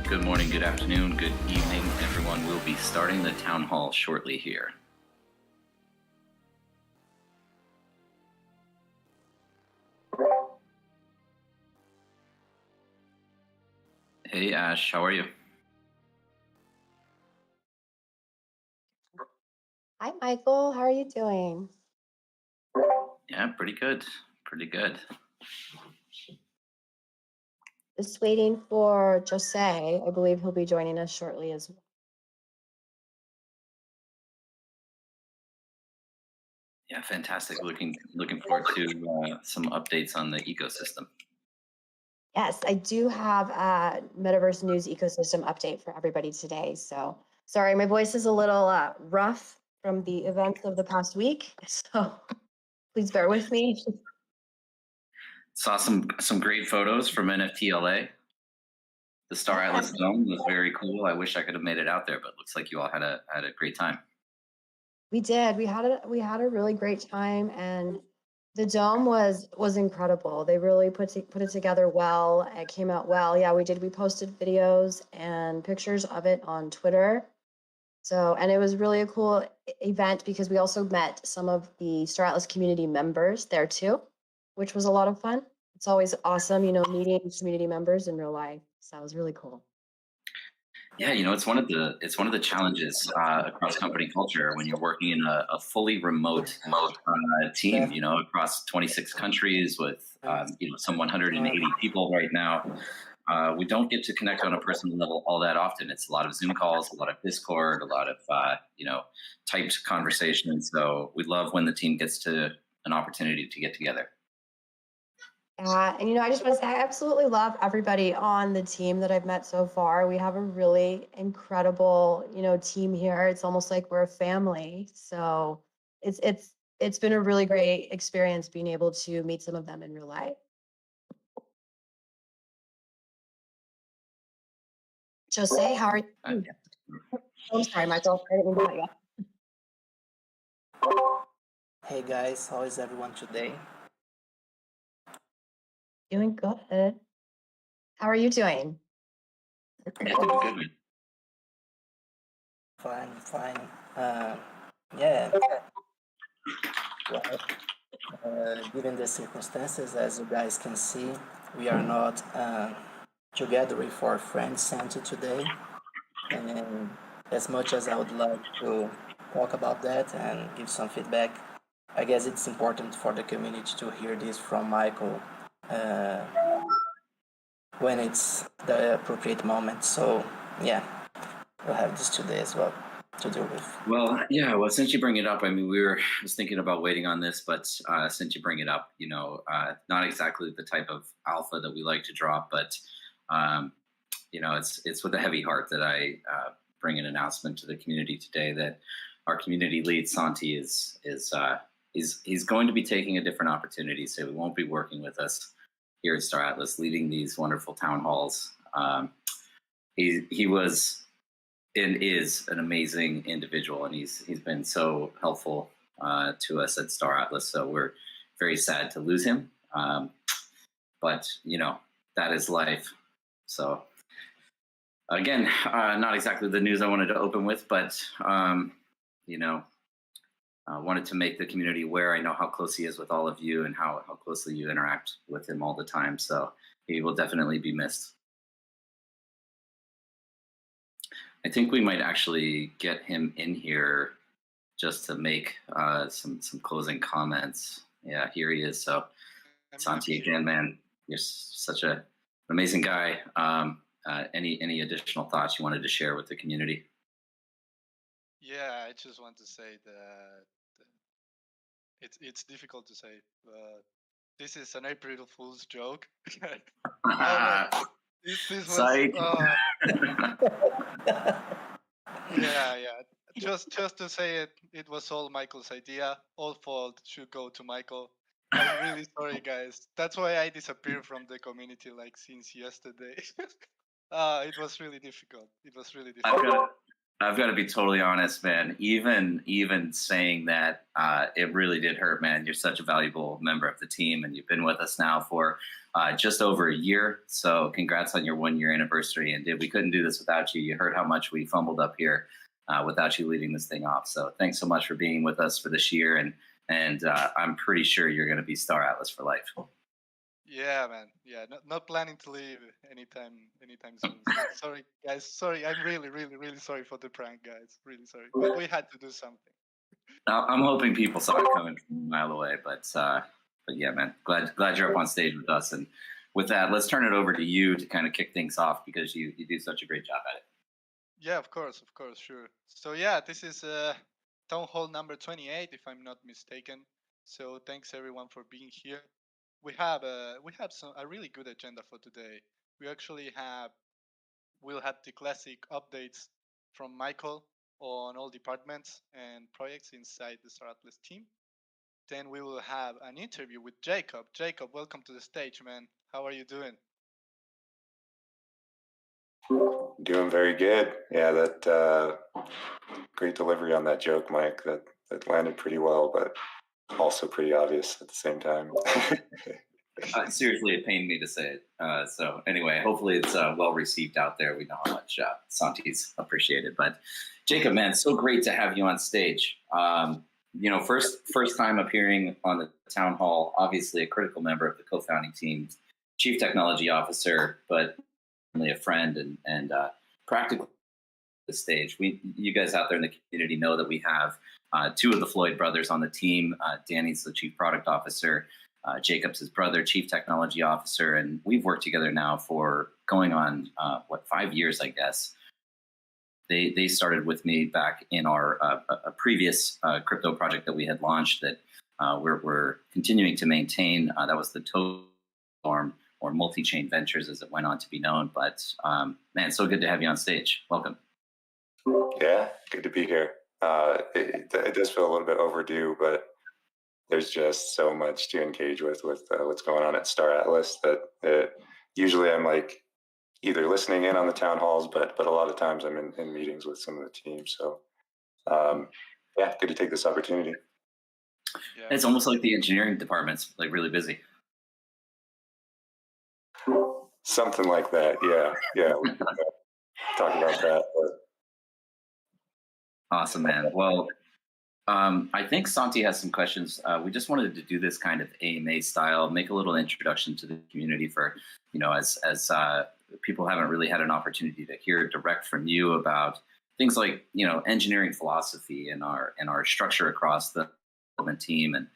Good morning, good afternoon, good evening, everyone. We'll be starting the town hall shortly here. Hey, Ash, how are you? Hi, Michael. How are you doing? Yeah, pretty good. Pretty good. Just waiting for Jose. I believe he'll be joining us shortly as well. Yeah, fantastic. Looking forward to some updates on the ecosystem. Yes, I do have a Metaverse News ecosystem update for everybody today. So sorry, my voice is a little rough from the events of the past week. So please bear with me. Saw some great photos from NFTLA. The Star Atlas Dome was very cool. I wish I could have made it out there, but looks like you all had a great time. We did. We had a really great time, and the dome was incredible. They really put it together well. It came out well. Yeah, we did. We posted videos and pictures of it on Twitter. So, and it was really a cool event because we also met some of the Star Atlas community members there too, which was a lot of fun. It's always awesome, meeting community members in real life. So it was really cool. Yeah, it's one of the challenges across company culture when you're working in a fully remote team. Across 26 countries with some 180 people right now. We don't get to connect on a personal level all that often. It's a lot of Zoom calls, a lot of Discord, a lot of typed conversations. So we love when the team gets to an opportunity to get together. And I just want to say I absolutely love everybody on the team that I've met so far. We have a really incredible, team here. It's almost like we're a family. So it's been a really great experience being able to meet some of them in real life. Jose, how are you? Yeah. Oh, I'm sorry, Michael. I didn't mean to cut you off. Hey guys, how is everyone today? Doing good. How are you doing? Yeah, doing good. Fine. Yeah, well, given the circumstances, as you guys can see, we are not together with our friends Santi today. And as much as I would love to talk about that and give some feedback, I guess it's important for the community to hear this from Michael when it's the appropriate moment. So yeah, we'll have this today as well to deal with. Well, yeah. Well, since you bring it up, I mean, I was thinking about waiting on this, but since you bring it up, not exactly the type of alpha that we like to drop, but it's with a heavy heart that I bring an announcement to the community today that our community lead Santi he's going to be taking a different opportunity, so he won't be working with us here at Star Atlas, leading these wonderful town halls. He was and is an amazing individual, and he's been so helpful to us at Star Atlas. So we're very sad to lose him, but that is life. So again, not exactly the news I wanted to open with, but wanted to make the community aware. I know how close he is with all of you and how closely you interact with him all the time. So he will definitely be missed. I think we might actually get him in here just to make some closing comments. Yeah, here he is. So Santi, again, man, you're such an amazing guy. Any additional thoughts you wanted to share with the community? Yeah, I just want to say that it's difficult to say, but this is an April Fool's joke. This was yeah. Just to say it was all Michael's idea. All fault should go to Michael. I'm really sorry, guys. That's why I disappeared from the community like since yesterday. It was really difficult. I've got to be totally honest, man. Even saying that, it really did hurt, man. You're such a valuable member of the team, and you've been with us now for just over a year. So, congrats on your 1 year anniversary. And we couldn't do this without you. You heard how much we fumbled up here without you leading this thing off. So, thanks so much for being with us for this year. And I'm pretty sure you're going to be Star Atlas for life. Yeah, man. Yeah, not planning to leave anytime soon. So, sorry, guys. Sorry, I'm really sorry for the prank, guys. Really sorry, but we had to do something. I'm hoping people saw it coming from a mile away, but yeah, man, glad you're up on stage with us. And with that, let's turn it over to you to kind of kick things off because you do such a great job at it. Yeah, of course, sure. So yeah, this is town hall number 28, if I'm not mistaken. So thanks everyone for being here. We have a really good agenda for today. We actually we'll have the classic updates from Michael on all departments and projects inside the Star Atlas team. Then we will have an interview with Jacob. Jacob, welcome to the stage, man. How are you doing? Doing very good. Yeah, that great delivery on that joke, Mike. That landed pretty well, but also pretty obvious at the same time. Seriously, it pained me to say it. So anyway, hopefully it's well received out there. We know how much Santi's appreciated. But Jacob, man, so great to have you on stage. First time appearing on the town hall. Obviously, a critical member of the co-founding team, chief technology officer, but only a friend and practically the stage. You guys out there in the community know that we have two of the Floyd brothers on the team. Danny's the chief product officer. Jacob's his brother, chief technology officer, and we've worked together now for going on 5 years, I guess. They started with me back in our a previous crypto project that we had launched that we're continuing to maintain. That was the Totem or multi-chain ventures, as it went on to be known. But man, so good to have you on stage. Welcome. Yeah, good to be here. It does feel a little bit overdue, but there's just so much to engage with what's going on at Star Atlas that usually I'm like either listening in on the town halls, but a lot of times I'm in meetings with some of the teams. So yeah, good to take this opportunity. Yeah. It's almost like the engineering department's like really busy. Something like that. Yeah. We can talk about that. But... Awesome, man. Well, I think Santi has some questions. We just wanted to do this kind of AMA style, make a little introduction to the community for, as people haven't really had an opportunity to hear direct from you about things like, engineering philosophy and our structure across the development team and,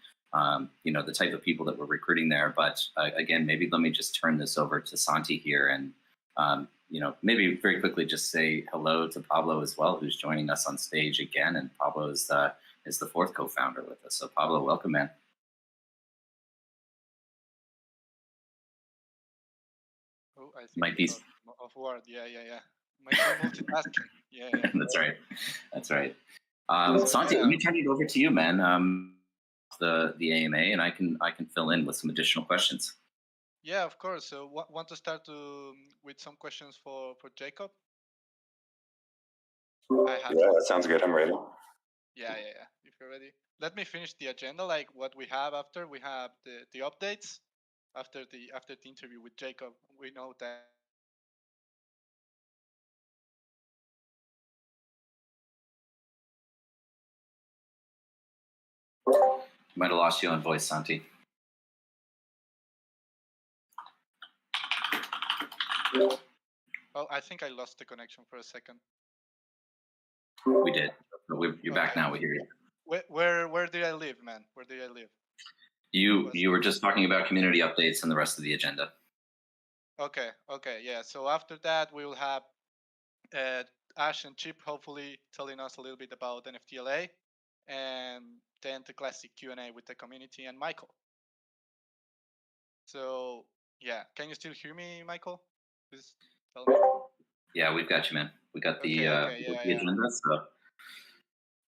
the type of people that we're recruiting there. But again, maybe let me just turn this over to Santi here and, maybe very quickly just say hello to Pablo as well, who's joining us on stage again. And Pablo is the fourth co-founder with us. So Pablo, welcome, man. Oh, I think Might be of word. Yeah. Might be multitasking. Yeah. That's right. Santi, let me turn it over to you, man. The AMA, and I can fill in with some additional questions. Yeah, of course. So want to start with some questions for Jacob? Yeah, that sounds good. I'm ready. Yeah. If you're ready, let me finish the agenda. Like what we have after, we have the updates after the interview with Jacob. We know that. Might have lost you on voice, Santi. Oh, I think I lost the connection for a second. We did. You're back now. We hear you. Where did I live, man? Where did I live? You were just talking about community updates and the rest of the agenda. Okay, yeah. So after that, we will have Ash and Chip hopefully telling us a little bit about NFTLA, and then the classic Q&A with the community and Michael. So yeah, can you still hear me, Michael? Please tell me. Yeah, we've got you, man. We got the the agenda. So.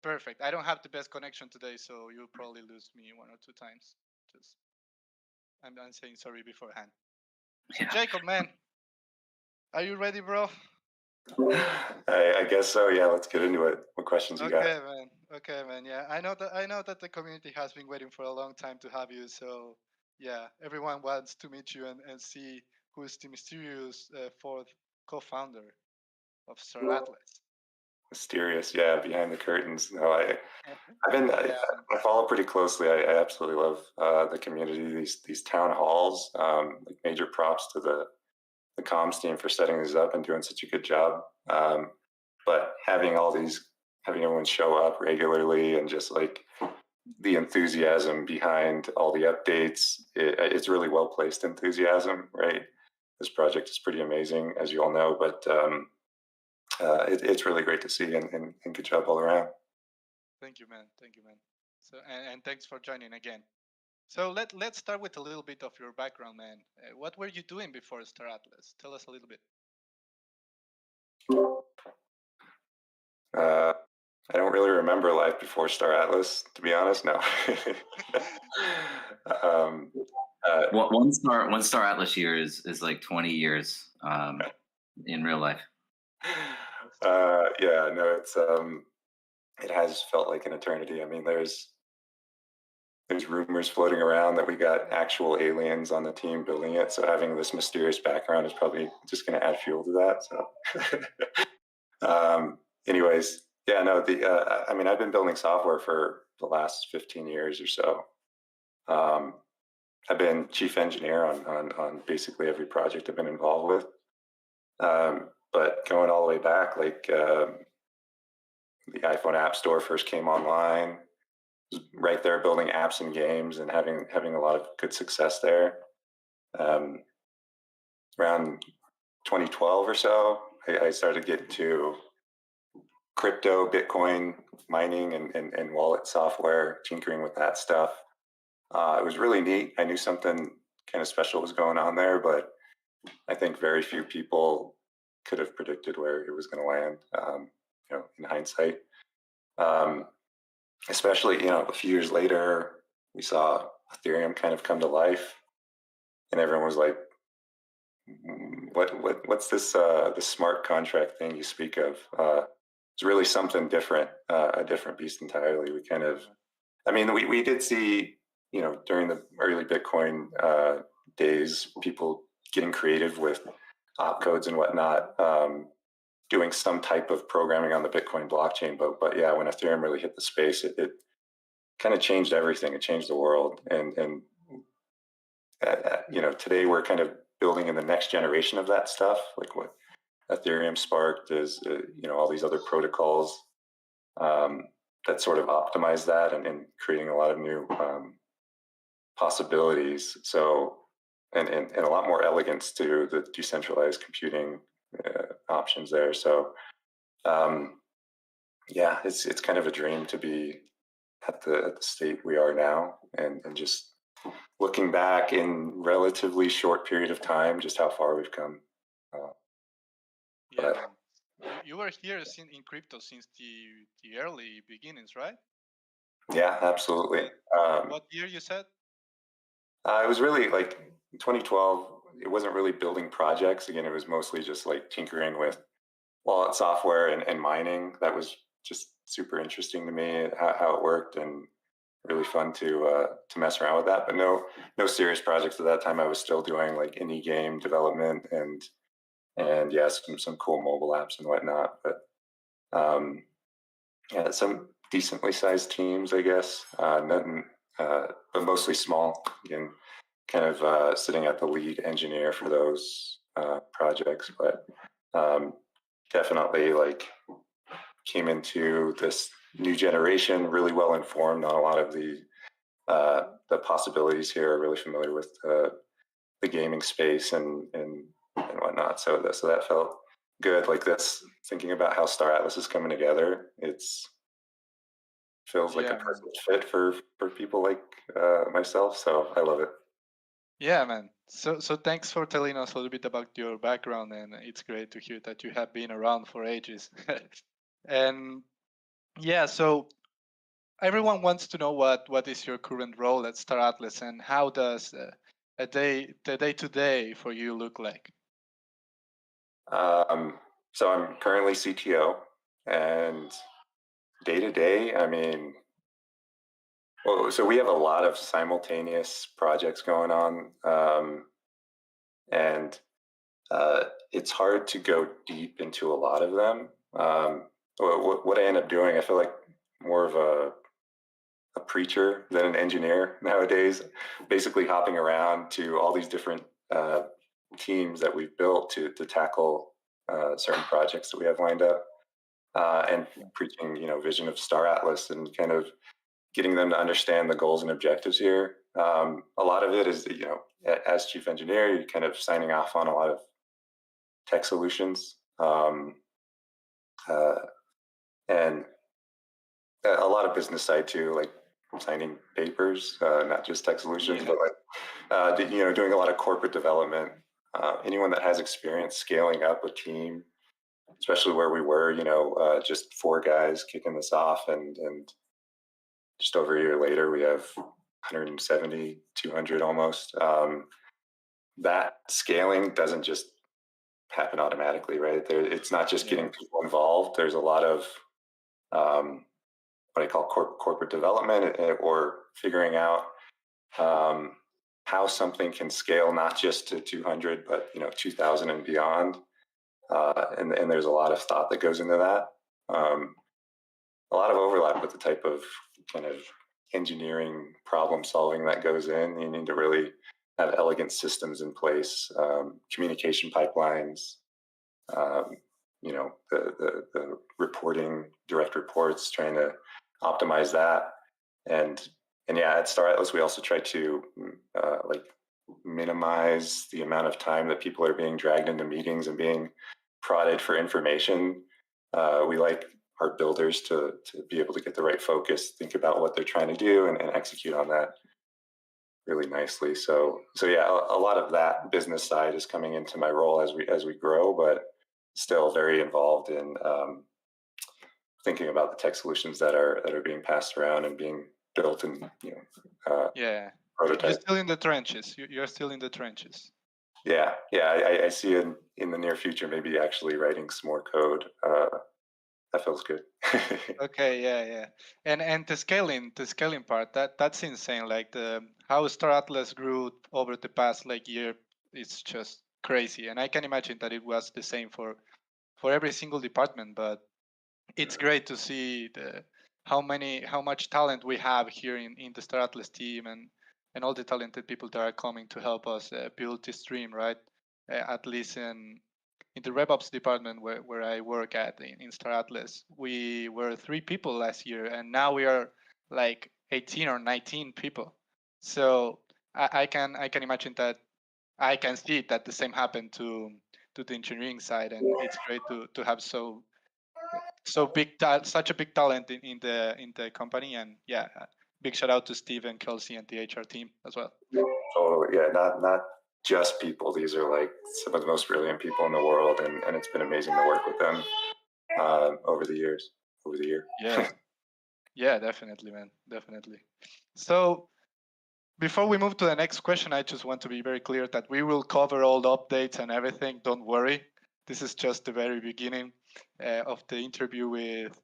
Perfect. I don't have the best connection today, so you'll probably lose me 1 or 2 times. Just I'm saying sorry beforehand. So Jacob, man, are you ready, bro? I guess so. Yeah, let's get into it. What questions you got? Okay, man. Okay, man. Yeah, I know that the community has been waiting for a long time to have you. So yeah, everyone wants to meet you and see who is the mysterious fourth co-founder of Star Atlas. Mysterious, yeah, behind the curtains. No, I've been Yeah, I follow pretty closely. I absolutely love the community. These town halls. Like major props to the comms team for setting these up and doing such a good job. But having everyone show up regularly and just like the enthusiasm behind all the updates, it's really well placed enthusiasm, right? This project is pretty amazing, as you all know, but it's really great to see and good job all around. thank you, man. Thank you, man. So and thanks for joining again. So let's start with a little bit of your background, man. What were you doing before Star Atlas? Tell us a little bit. I don't really remember life before Star Atlas, to be honest. No. um, One star Atlas year is like 20 years in real life. yeah, no, it has felt like an eternity. I mean, there's rumors floating around that we got actual aliens on the team building it. So having this mysterious background is probably just going to add fuel to that. So, anyways, yeah, no, I mean, I've been building software for the last 15 years or so. I've been chief engineer on basically every project I've been involved with. But going all the way back, like the iPhone App Store first came online, right there building apps and games and having a lot of good success there. Around 2012 or so, I started getting to crypto, Bitcoin mining, and wallet software, tinkering with that stuff. It was really neat. I knew something kind of special was going on there, but I think very few people could have predicted where it was going to land. In hindsight, especially a few years later, we saw Ethereum kind of come to life, and everyone was like, "What's this smart contract thing you speak of?" It's really something different, a different beast entirely. We did see, during the early Bitcoin days, people getting creative with opcodes and whatnot, doing some type of programming on the Bitcoin blockchain. But yeah, when Ethereum really hit the space, it kind of changed everything. It changed the world. And today we're kind of building in the next generation of that stuff, like what Ethereum sparked is, all these other protocols that sort of optimize that and creating a lot of new possibilities. So, and a lot more elegance to the decentralized computing options there. So, yeah, it's kind of a dream to be at the state we are now, and just looking back in relatively short period of time, just how far we've come. Yeah, man. You were here in crypto since the early beginnings, right? Yeah, absolutely. What year you said? It was really like 2012. It wasn't really building projects. Again, it was mostly just like tinkering with wallet software and mining. That was just super interesting to me, how it worked, and really fun to mess around with that. But no serious projects at that time. I was still doing like indie game development and yeah, some cool mobile apps and whatnot. But yeah, some decently sized teams, I guess. Nothing, but mostly small. Again, kind of sitting at the lead engineer for those projects, but definitely like came into this new generation really well informed on a lot of the possibilities here. Really familiar with the gaming space and whatnot. So that felt good. Like this, thinking about how Star Atlas is coming together, it's feels like a perfect fit for people like myself. So I love it. Yeah, man. So thanks for telling us a little bit about your background, and it's great to hear that you have been around for ages. And yeah, so everyone wants to know what is your current role at Star Atlas, and how does the day to day for you look like? So I'm currently CTO, and day to day, I mean, well, so we have a lot of simultaneous projects going on, and it's hard to go deep into a lot of them. What I end up doing, I feel like more of a preacher than an engineer nowadays, basically hopping around to all these different teams that we've built to tackle certain projects that we have lined up, and preaching, vision of Star Atlas and kind of getting them to understand the goals and objectives here. A lot of it is, as chief engineer, you're kind of signing off on a lot of tech solutions, and a lot of business side too, like signing papers, not just tech solutions, but like doing a lot of corporate development. Anyone that has experience scaling up a team, especially where we were, just 4 guys kicking this off, and just over a year later, we have 170, 200 almost. That scaling doesn't just happen automatically, right? It's not just getting people involved. There's a lot of what I call corporate development, or figuring out how something can scale, not just to 200, but 2,000 and beyond. And there's a lot of thought that goes into that. A lot of overlap with the type of kind of engineering problem solving that goes in. You need to really have elegant systems in place, communication pipelines, the reporting, direct reports, trying to optimize that. And yeah, at Star Atlas, we also try to minimize the amount of time that people are being dragged into meetings and being prodded for information. We like our builders to be able to get the right focus, think about what they're trying to do, and execute on that really nicely. So yeah, a lot of that business side is coming into my role as we grow, but still very involved in thinking about the tech solutions that are being passed around and being built and prototype. You're still in the trenches. You're still in the trenches. Yeah. I see in the near future maybe actually writing some more code. That feels good. Okay, yeah. And the scaling part, that's insane. Like how Star Atlas grew over the past year, it's just crazy. And I can imagine that it was the same for every single department, but it's great to see how much talent we have here in the Star Atlas team, and all the talented people that are coming to help us build this dream, right? At least in the RevOps department where I work at in Star Atlas, we were 3 people last year, and now we are like 18 or 19 people. So I can imagine that. I can see that the same happened to the engineering side, and it's great to have such a big talent in the company. And yeah, big shout out to Steve and Kelsey and the HR team as well. Oh yeah, not just people. These are like some of the most brilliant people in the world, and it's been amazing to work with them over the year. Yeah, definitely, man, definitely. So before we move to the next question, I just want to be very clear that we will cover all the updates and everything. Don't worry. This is just the very beginning of the interview with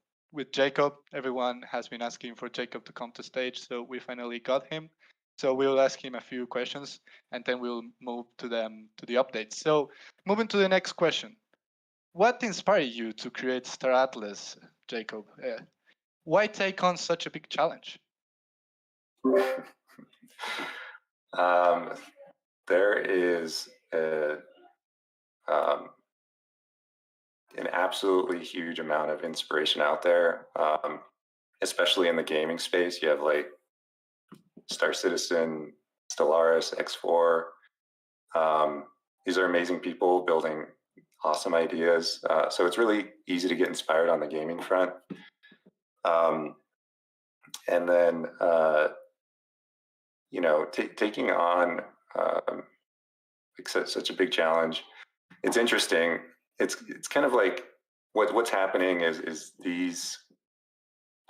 Jacob. Everyone has been asking for Jacob to come to stage, so we finally got him. So we'll ask him a few questions, and then we'll move to the updates. So moving to the next question. What inspired you to create Star Atlas, Jacob? Why take on such a big challenge? There is an absolutely huge amount of inspiration out there, especially in the gaming space. You have like Star Citizen, Stellaris, X4. These are amazing people building awesome ideas. So it's really easy to get inspired on the gaming front. And then, taking on such a big challenge, it's interesting. It's kind of like what's happening is these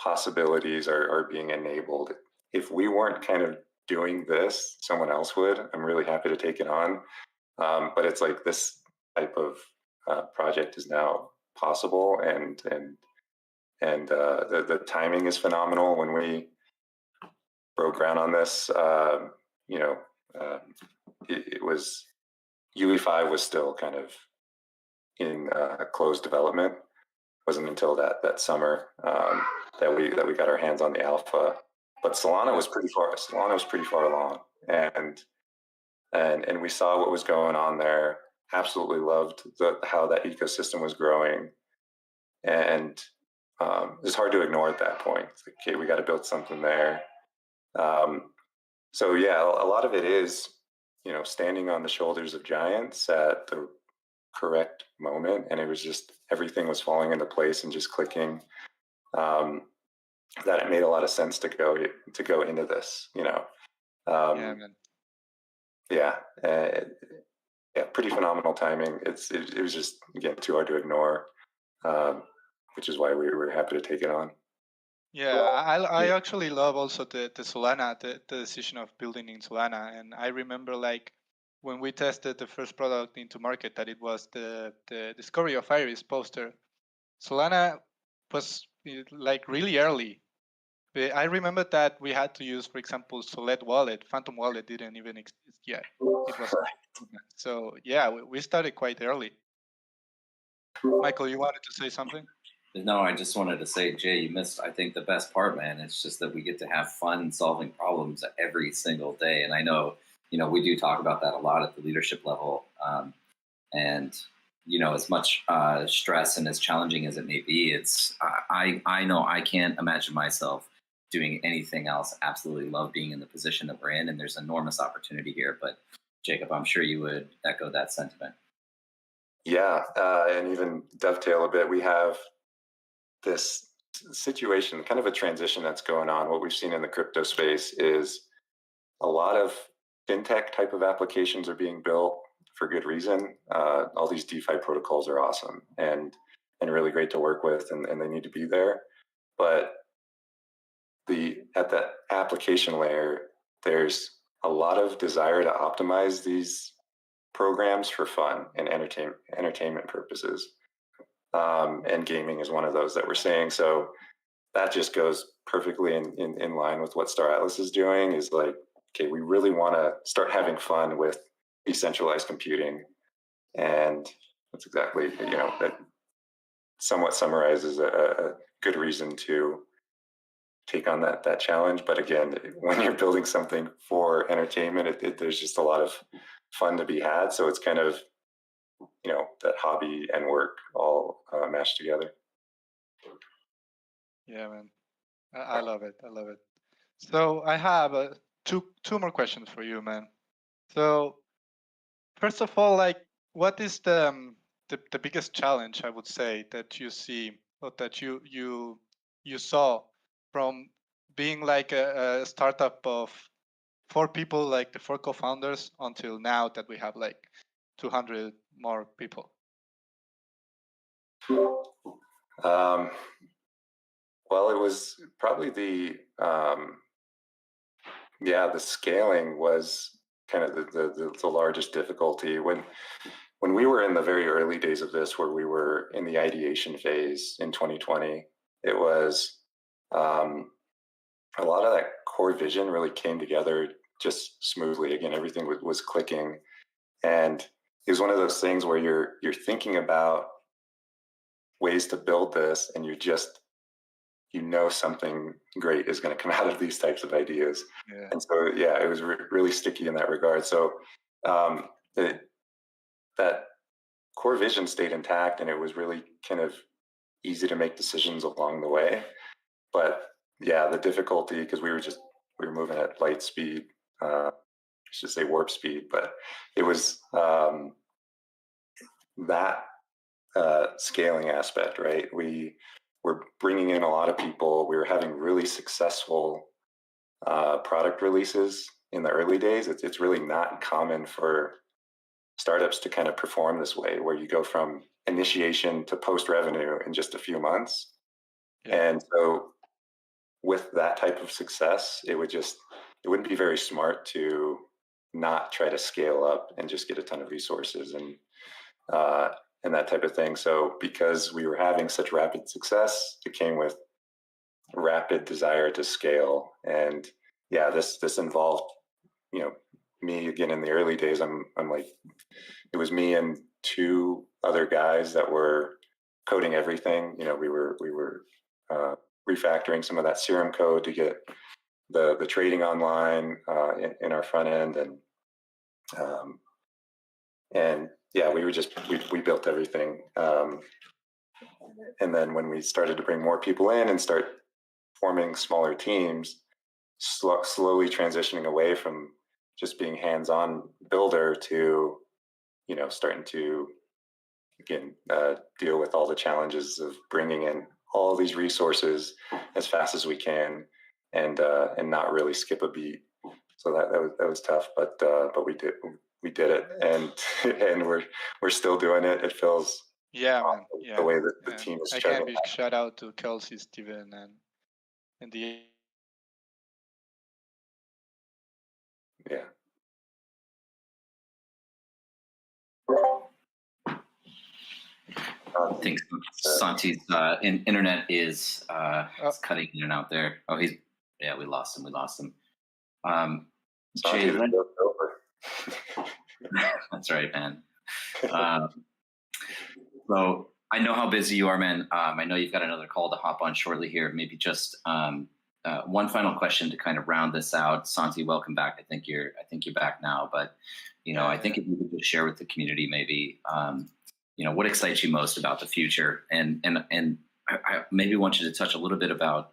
possibilities are being enabled. If we weren't kind of doing this, someone else would. I'm really happy to take it on. But it's like this type of project is now possible, and the timing is phenomenal. When we broke ground on this, it was UE5 was still kind of in closed development. It wasn't until that summer that we got our hands on the alpha. But Solana was pretty far. Solana was pretty far along, and we saw what was going on there. Absolutely loved how that ecosystem was growing, and it's hard to ignore at that point. It's like, okay, we got to build something there. So yeah, a lot of it is, standing on the shoulders of giants at the correct moment, and it was just everything was falling into place and just clicking. That it made a lot of sense to go into this. Yeah, man. Yeah, pretty phenomenal timing. It was just, again, too hard to ignore, which is why we were happy to take it on. Yeah, I actually love also the Solana, the decision of building in Solana. And I remember like when we tested the first product into market, that it was the Discovery of Iris poster. Solana was like really early. I remember that we had to use, for example, Solid Wallet. Phantom Wallet didn't even exist yet. It was so yeah, we started quite early. Michael, you wanted to say something? No, I just wanted to say, Jay, you missed, I think, the best part, man. It's just that we get to have fun solving problems every single day. And I know, we do talk about that a lot at the leadership level. And, as much stress and as challenging as it may be, I know I can't imagine myself doing anything else. Absolutely love being in the position that we're in. And there's enormous opportunity here. But Jacob, I'm sure you would echo that sentiment. Yeah, and even dovetail a bit, we have this situation, kind of a transition that's going on. What we've seen in the crypto space is a lot of fintech type of applications are being built for good reason. All these DeFi protocols are awesome and really great to work with, and they need to be there. But at the application layer, there's a lot of desire to optimize these programs for fun and entertainment purposes. And gaming is one of those that we're seeing. So that just goes perfectly in line with what Star Atlas is doing, is like, okay, we really want to start having fun with decentralized computing. And that's exactly, that somewhat summarizes a good reason to take on that challenge. But again, when you're building something for entertainment, there's just a lot of fun to be had. So it's kind of, that hobby and work all mashed together. Yeah, man. I love it. I love it. So I have two more questions for you, man. So first of all, like, what is the biggest challenge, I would say, that you see, or that you saw from being like a startup of 4 people, like the 4 co-founders, until now that we have like 200 more people? Well, it was probably the scaling was kind of the largest difficulty. When we were in the very early days of this, where we were in the ideation phase in 2020, it was a lot of that core vision really came together just smoothly. Again, everything was clicking, and it was one of those things where you're thinking about ways to build this, and something great is going to come out of these types of ideas. Yeah. And so, yeah, it was really sticky in that regard. So that core vision stayed intact, and it was really kind of easy to make decisions along the way. But yeah, the difficulty, because we were moving at light speed, I should say warp speed, but it was that scaling aspect, right? We were bringing in a lot of people. We were having really successful product releases in the early days. It's really not common for startups to kind of perform this way, where you go from initiation to post revenue in just a few months. Yeah. And so with that type of success, it wouldn't be very smart to not try to scale up and just get a ton of resources. And that type of thing. So because we were having such rapid success, it came with rapid desire to scale. And yeah, this involved, you know, me again in the early days. I'm like, it was me and two other guys that were coding everything. You know, we were refactoring some of that Serum code to get the trading online in our front end, and yeah, we built everything. And then when we started to bring more people in and start forming smaller teams, slowly transitioning away from just being hands-on builder to, you know, starting to again deal with all the challenges of bringing in all these resources as fast as we can, and not really skip a beat. So that was tough, but we did it, and and we're still doing it. It feels Yeah, man. awesome, Yeah. the way that the And team is again, chugging. big shout out to Kelsey, Steven, and the. Yeah. I think Santi's internet is cutting in and out there. Oh, we lost him. Santi, Jay, the joke's over. that's right, man. So I know how busy you are, man. I know you've got another call to hop on shortly here. Maybe just one final question to kind of round this out. Santi, welcome back. I think you're back now, but you know, I think if you could just share with the community, maybe you know, what excites you most about the future, and I maybe want you to touch a little bit about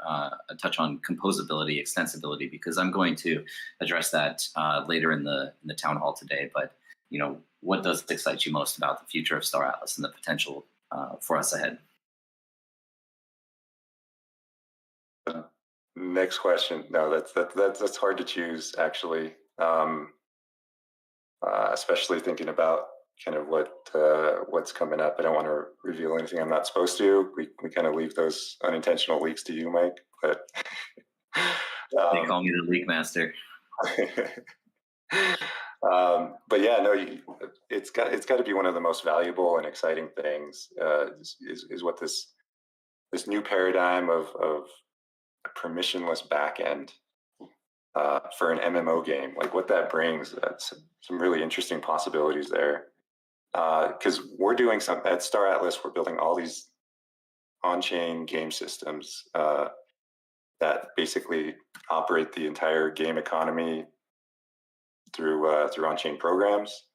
touch on composability, extensibility, because I'm going to address that later in the town hall today. But you know, what does excite you most about the future of Star Atlas and the potential for us ahead? Next question. No, that's hard to choose, actually, especially thinking about kind of what's coming up. I don't want to reveal anything I'm not supposed to. We kind of leave those unintentional leaks to you, Mike. But they call me the leak master. But yeah, no, it's got to be one of the most valuable and exciting things. Is what this new paradigm of a permissionless backend for an MMO game, like what that brings. Some really interesting possibilities there. Because we're doing something at Star Atlas, we're building all these on-chain game systems that basically operate the entire game economy through on-chain programs.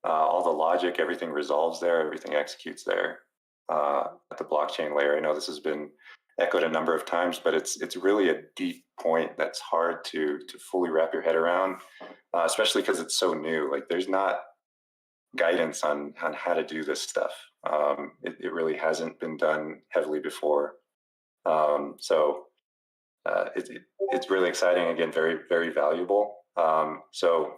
All the logic, everything resolves there, everything executes there at the blockchain layer. I know this has been echoed a number of times, but it's really a deep point that's hard to fully wrap your head around, especially because it's so new. Like there's not guidance on how to do this stuff. It really hasn't been done heavily before. So it's really exciting. Again, very, very valuable. So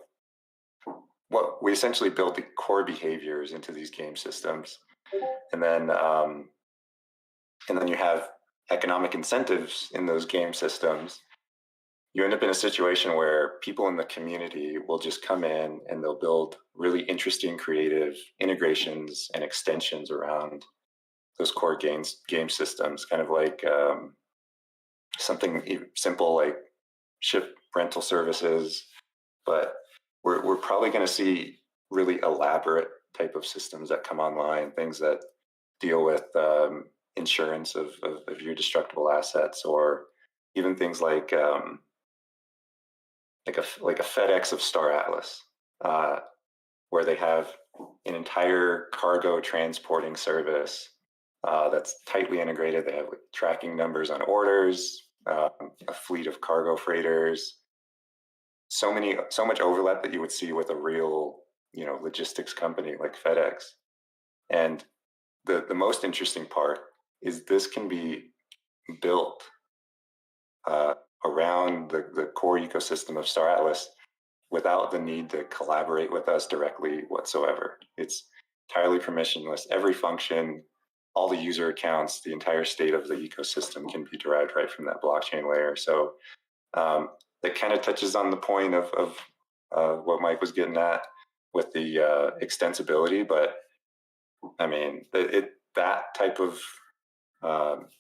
what we essentially build the core behaviors into these game systems, and then you have economic incentives in those game systems. You end up in a situation where people in the community will just come in and they'll build really interesting, creative integrations and extensions around those core game systems, kind of like something simple like ship rental services. But we're probably going to see really elaborate type of systems that come online, things that deal with insurance of your destructible assets, or even things like a FedEx of Star Atlas, where they have an entire cargo transporting service that's tightly integrated. They have tracking numbers on orders, a fleet of cargo freighters, so much overlap that you would see with a real, you know, logistics company like FedEx. And the most interesting part is this can be built around the core ecosystem of Star Atlas without the need to collaborate with us directly whatsoever. It's entirely permissionless. Every function, all the user accounts, the entire state of the ecosystem can be derived right from that blockchain layer. So that kind of touches on the point of what Mike was getting at with the extensibility, but I mean, that type of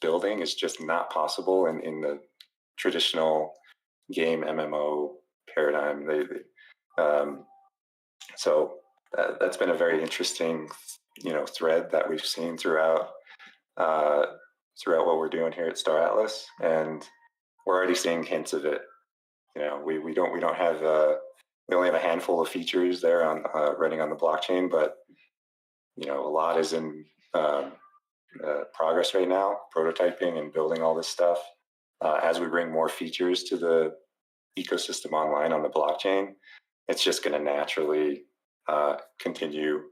building is just not possible in the traditional game MMO paradigm. So that's been a very interesting, thread that we've seen throughout what we're doing here at Star Atlas, and we're already seeing hints of it. We don't have we only have a handful of features there on running on the blockchain, but a lot is in progress right now, prototyping and building all this stuff. As we bring more features to the ecosystem online on the blockchain, it's just going to naturally continue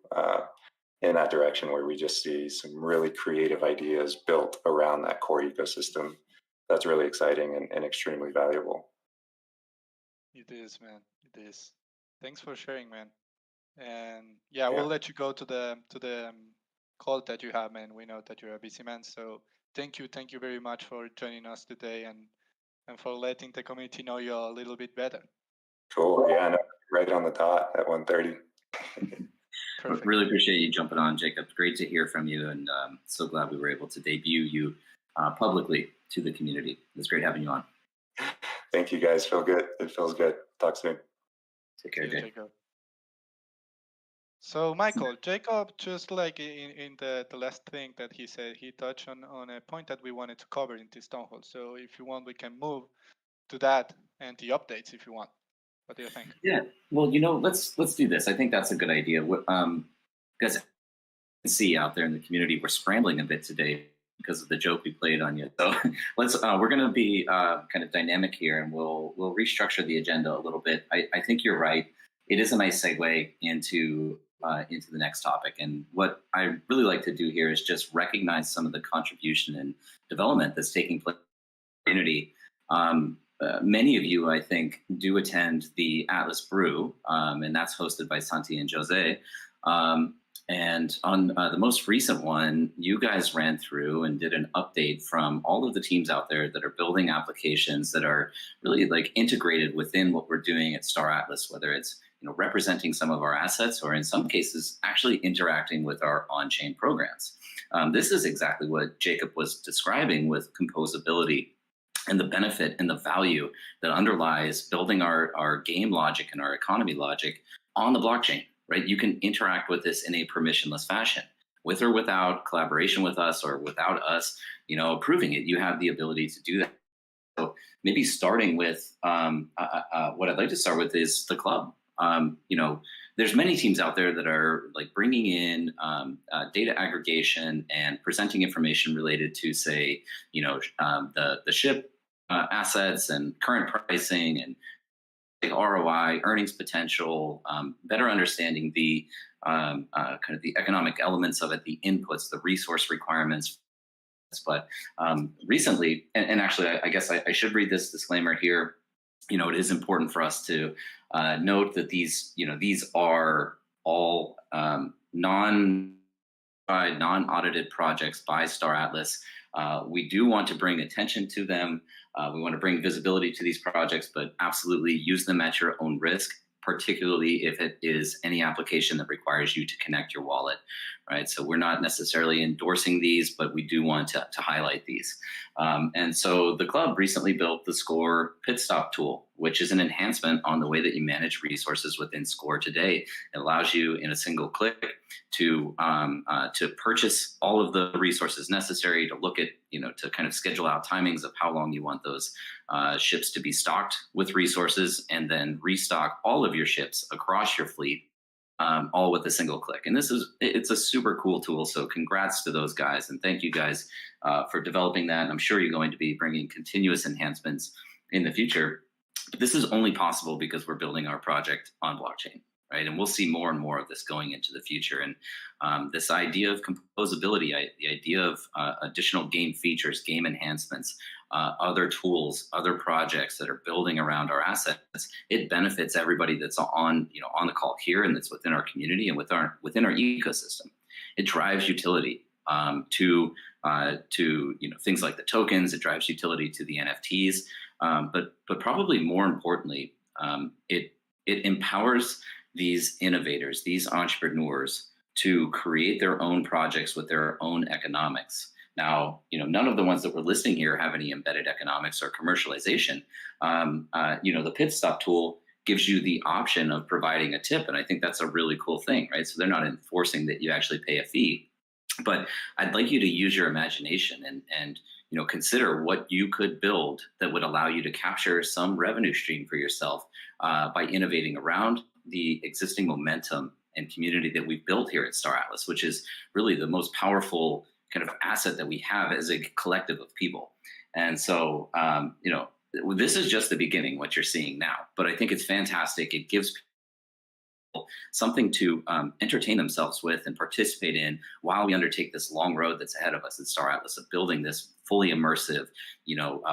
in that direction, where we just see some really creative ideas built around that core ecosystem. That's really exciting and extremely valuable. It is, man. It is. Thanks for sharing, man. And yeah, we'll let you go to the call that you have, man. We know that you're a busy man, so thank you very much for joining us today and for letting the community know you a little bit better. Cool. Yeah, no, right on the dot at 1:30. Perfect. Really appreciate you jumping on, Jacob. Great to hear from you, and so glad we were able to debut you publicly to the community. It's great having you on. Thank you, guys. Feel good. It feels good. Talk soon. Take care, Jacob. So Michael, Jacob, just like in the last thing that he said, he touched on a point that we wanted to cover in this town hall. So if you want, we can move to that and the updates if you want. What do you think? Yeah, well, let's do this. I think that's a good idea. Because you can see out there in the community, we're scrambling a bit today because of the joke we played on you. So we're going to be kind of dynamic here, and we'll restructure the agenda a little bit. I think you're right. It is a nice segue into the next topic. And what I really like to do here is just recognize some of the contribution and development that's taking place in the community. Many of you, I think, do attend the Atlas Brew, and that's hosted by Santi and Jose. And on the most recent one, you guys ran through and did an update from all of the teams out there that are building applications that are really like integrated within what we're doing at Star Atlas, whether it's representing some of our assets, or in some cases, actually interacting with our on-chain programs. This is exactly what Jacob was describing with composability and the benefit and the value that underlies building our game logic and our economy logic on the blockchain, right? You can interact with this in a permissionless fashion, with or without collaboration with us, or without us, approving it. You have the ability to do that. So maybe starting with what I'd like to start with is the club. There's many teams out there that are like bringing in data aggregation and presenting information related to, say, the ship assets and current pricing and the ROI, earnings potential, better understanding the kind of the economic elements of it, the inputs, the resource requirements. But recently, and actually, I guess I should read this disclaimer here. It is important for us to note that these are all non-audited projects by Star Atlas. We do want to bring attention to them. We want to bring visibility to these projects, but absolutely use them at your own risk, particularly if it is any application that requires you to connect your wallet, right? So we're not necessarily endorsing these, but we do want to highlight these. And so the club recently built the Score Pit Stop tool, which is an enhancement on the way that you manage resources within Score today. It allows you in a single click to purchase all of the resources necessary, to look at, to kind of schedule out timings of how long you want those ships to be stocked with resources, and then restock all of your ships across your fleet, all with a single click. And it's a super cool tool. So congrats to those guys, and thank you guys for developing that. And I'm sure you're going to be bringing continuous enhancements in the future. But this is only possible because we're building our project on blockchain, right? And we'll see more and more of this going into the future. And this idea of composability, the idea of additional game features, game enhancements, other tools, other projects that are building around our assets, it benefits everybody that's on the call here, and that's within our community and within our ecosystem. It drives utility to things like the tokens. It drives utility to the NFTs, but probably more importantly, it empowers these innovators, these entrepreneurs to create their own projects with their own economics. Now, none of the ones that we're listing here have any embedded economics or commercialization. The pit stop tool gives you the option of providing a tip, and I think that's a really cool thing, right? So they're not enforcing that you actually pay a fee, but I'd like you to use your imagination and consider what you could build that would allow you to capture some revenue stream for yourself by innovating around the existing momentum and community that we've built here at Star Atlas, which is really the most powerful kind of asset that we have as a collective of people. And so, this is just the beginning, what you're seeing now, but I think it's fantastic. It gives people something to entertain themselves with and participate in while we undertake this long road that's ahead of us at Star Atlas of building this fully immersive,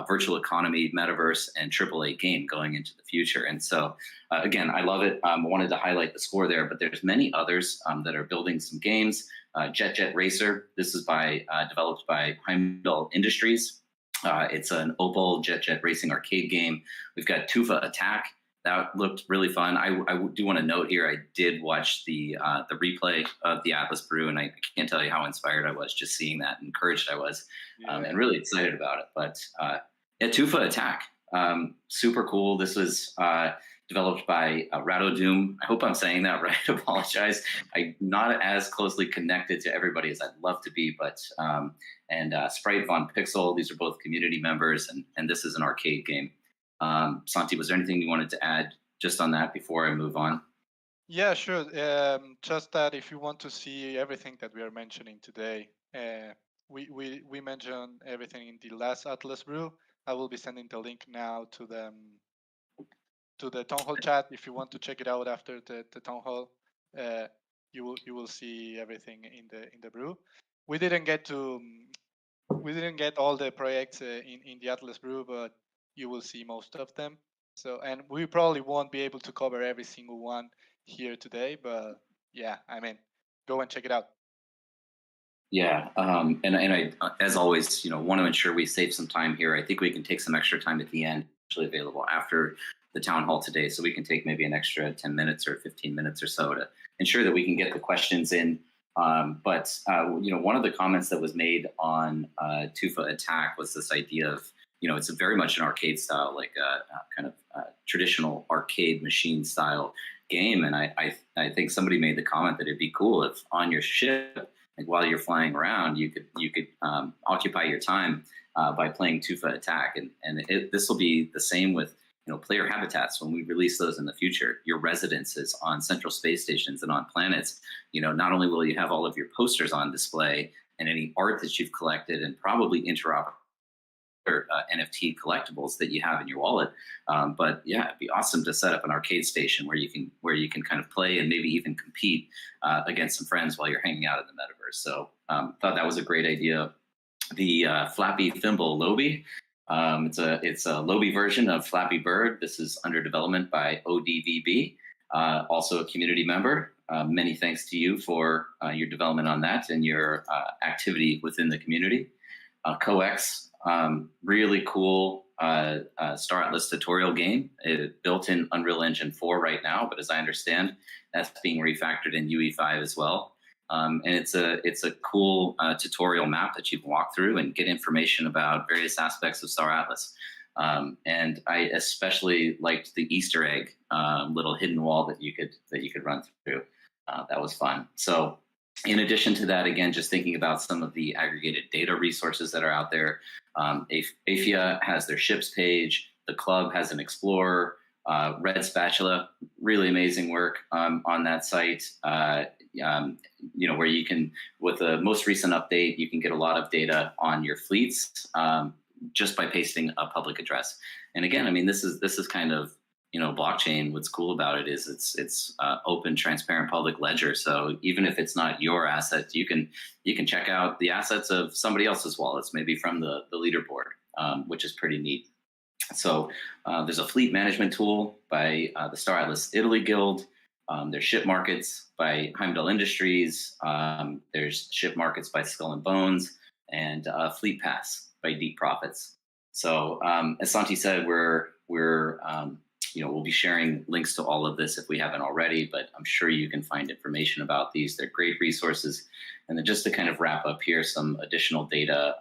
virtual economy, metaverse, and AAA game going into the future. And so, again, I love it. I wanted to highlight the score there, but there's many others that are building some games. Jet Racer, this is developed by Heimdall Industries. It's an Opal Jet Racing arcade game. We've got Tufa Attack. That looked really fun. I do want to note here, I did watch the replay of the Atlas Brew, and I can't tell you how inspired I was just seeing that, encouraged I was, and really excited about it. But Tufa Attack, super cool. This was developed by Rado Doom. I hope I'm saying that right. I apologize. I'm not as closely connected to everybody as I'd love to be, but and Sprite Von Pixel. These are both community members, and this is an arcade game. Santi, was there anything you wanted to add just on that before I move on? Yeah, sure. Just that if you want to see everything that we are mentioning today, we mentioned everything in the last Atlas Brew. I will be sending the link now to the Townhall chat. If you want to check it out after the Townhall, you will see everything in the brew. We didn't get all the projects in the Atlas Brew, but you will see most of them. So, and we probably won't be able to cover every single one here today, but yeah, I mean, go and check it out. Yeah, and I, as always, want to ensure we save some time here. I think we can take some extra time at the end, actually available after the town hall today, so we can take maybe an extra 10 minutes or 15 minutes or so to ensure that we can get the questions in. But one of the comments that was made on Tufa Attack was this idea of, it's very much an arcade style, like a kind of traditional arcade machine style game. And I think somebody made the comment that it'd be cool if on your ship, like while you're flying around, you could occupy your time by playing Tufa Attack. And this will be the same with player habitats when we release those in the future. Your residences on central space stations and on planets. Not only will you have all of your posters on display and any art that you've collected and probably interoperable NFT collectibles that you have in your wallet, but yeah, it'd be awesome to set up an arcade station where you can kind of play and maybe even compete against some friends while you're hanging out in the metaverse. So thought that was a great idea. The Flappy Thimble Lobby, it's a Lobby version of Flappy Bird. This is under development by ODVB, also a community member. Many thanks to you for your development on that and your activity within the community. Coex, really cool Star Atlas tutorial game. It built in Unreal Engine 4 right now, but as I understand, that's being refactored in UE5 as well. And it's a cool tutorial map that you can walk through and get information about various aspects of Star Atlas. And I especially liked the Easter egg little hidden wall that you could run through. That was fun. So in addition to that, again, just thinking about some of the aggregated data resources that are out there. AFIA has their ships page. The club has an explorer. Red Spatula, really amazing work on that site. Where you can, with the most recent update, you can get a lot of data on your fleets just by pasting a public address. And again, I mean, this is kind of blockchain. What's cool about it is it's open, transparent, public ledger. So even if it's not your asset, you can check out the assets of somebody else's wallets, maybe from the leaderboard, which is pretty neat. So there's a fleet management tool by the Star Atlas Italy Guild. There's ship markets by Heimdall Industries. There's ship markets by Skull and Bones, and Fleet Pass by Deep Profits. So as Santi said, we're we'll be sharing links to all of this if we haven't already, but I'm sure you can find information about these. They're great resources. And then just to kind of wrap up here, some additional data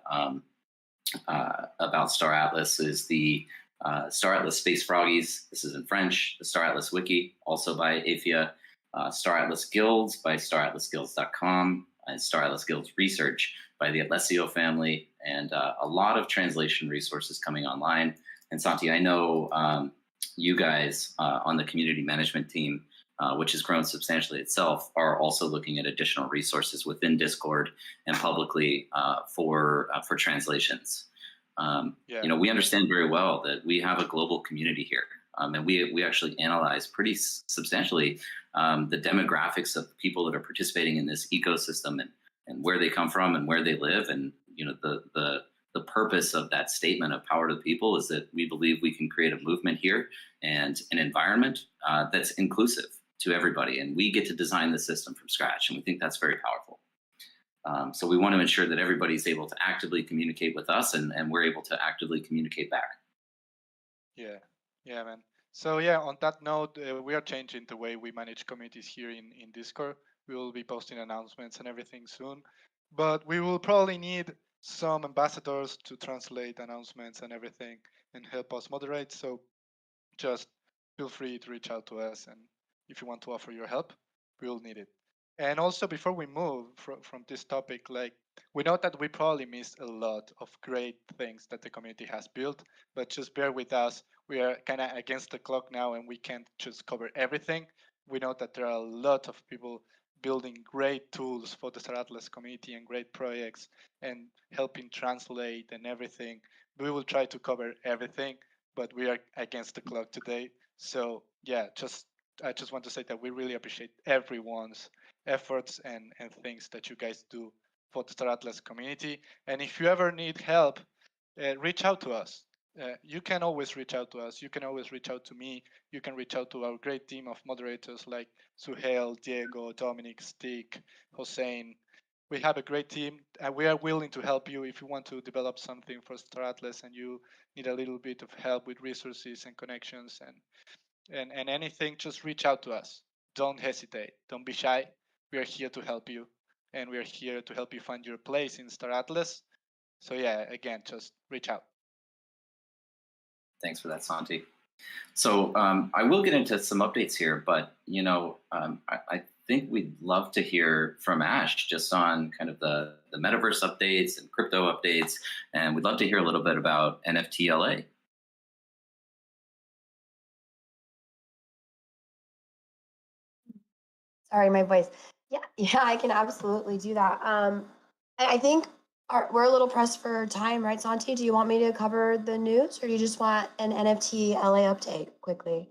about Star Atlas is the Star Atlas Space Froggies. This is in French. The Star Atlas Wiki, also by AFIA. Star Atlas Guilds by staratlasguilds.com. And Star Atlas Guilds Research by the Atlesio family. And a lot of translation resources coming online. And Santi, I know you guys on the community management team, which has grown substantially itself, are also looking at additional resources within Discord and publicly for translations. We understand very well that we have a global community here, and we actually analyze pretty substantially the demographics of people that are participating in this ecosystem and where they come from and where they live. And the purpose of that statement of power to the people is that we believe we can create a movement here and an environment that's inclusive to everybody. And we get to design the system from scratch. And we think that's very powerful. So we want to ensure that everybody's able to actively communicate with us and we're able to actively communicate back. Yeah, man. So yeah, on that note, we are changing the way we manage communities here in Discord. We will be posting announcements and everything soon, but we will probably need some ambassadors to translate announcements and everything and help us moderate. So just feel free to reach out to us, and if you want to offer your help, we will need it. And also, before we move from this topic, we know that we probably missed a lot of great things that the community has built, but just bear with us. We are kind of against the clock now, and we can't just cover everything. We know that there are a lot of people building great tools for the Star Atlas community and great projects and helping translate and everything. We will try to cover everything, but we are against the clock today. So yeah, I just want to say that we really appreciate everyone's efforts and things that you guys do for the Star Atlas community. And if you ever need help, reach out to us. You can always reach out to us. You can always reach out to me. You can reach out to our great team of moderators like Suhail, Diego, Dominic, Stick, Hossein. We have a great team, and we are willing to help you if you want to develop something for Star Atlas and you need a little bit of help with resources and connections and anything. Just reach out to us. Don't hesitate. Don't be shy. We are here to help you, and we are here to help you find your place in Star Atlas. So yeah, again, just reach out. Thanks for that, Santi. So I will get into some updates here, but I think we'd love to hear from Ash just on kind of the metaverse updates and crypto updates, and we'd love to hear a little bit about NFT LA. Sorry, my voice. Yeah, I can absolutely do that. I think we're a little pressed for time, right, Santi? Do you want me to cover the news, or do you just want an NFT LA update quickly?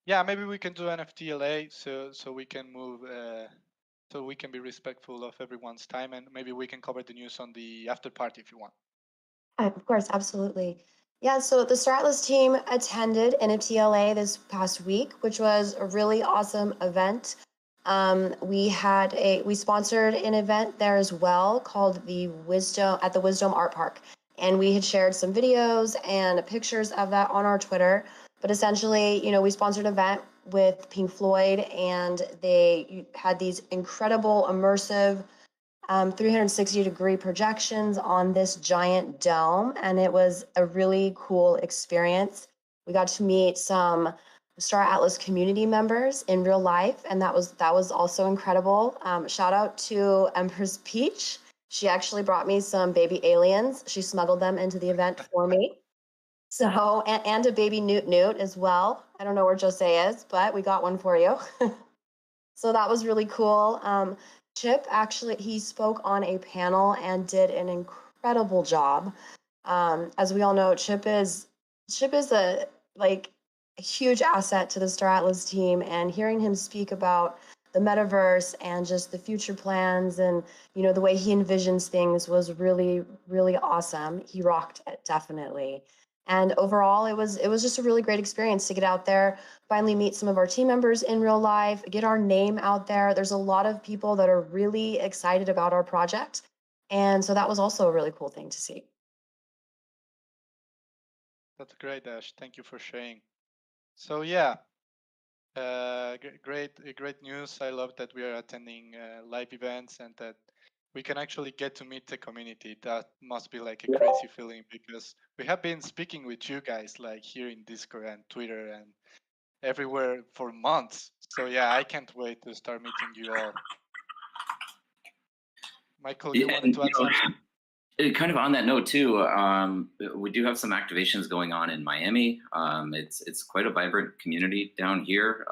Yeah, maybe we can do NFT LA so we can move, so we can be respectful of everyone's time, and maybe we can cover the news on the after party if you want. Of course, absolutely. Yeah, so the Star Atlas team attended NFT LA this past week, which was a really awesome event. We sponsored an event there as well called the Wisdom Art Park, and we had shared some videos and pictures of that on our Twitter. But essentially, we sponsored an event with Pink Floyd, and they had these incredible immersive 360-degree projections on this giant dome, and it was a really cool experience. We got to meet some Star Atlas community members in real life, and that was also incredible. Shout out to Empress Peach. She actually brought me some baby aliens. She smuggled them into the event for me. So, and a baby Newt as well. I don't know where Jose is, but we got one for you. So that was really cool. Chip, actually, he spoke on a panel and did an incredible job. As we all know, Chip is a huge asset to the Star Atlas team, and hearing him speak about the metaverse and just the future plans and the way he envisions things was really, really awesome. He rocked it, definitely. And overall, it was just a really great experience to get out there, finally meet some of our team members in real life, get our name out there. There's a lot of people that are really excited about our project. And so that was also a really cool thing to see. That's great, Ash. Thank you for sharing. So yeah, great news. I love that we are attending live events and that we can actually get to meet the community. That must be like a crazy feeling because we have been speaking with you guys like here in Discord and Twitter and everywhere for months. So yeah, I can't wait to start meeting you all. Michael, you wanted to add something? Kind of on that note too, we do have some activations going on in Miami. It's quite a vibrant community down here,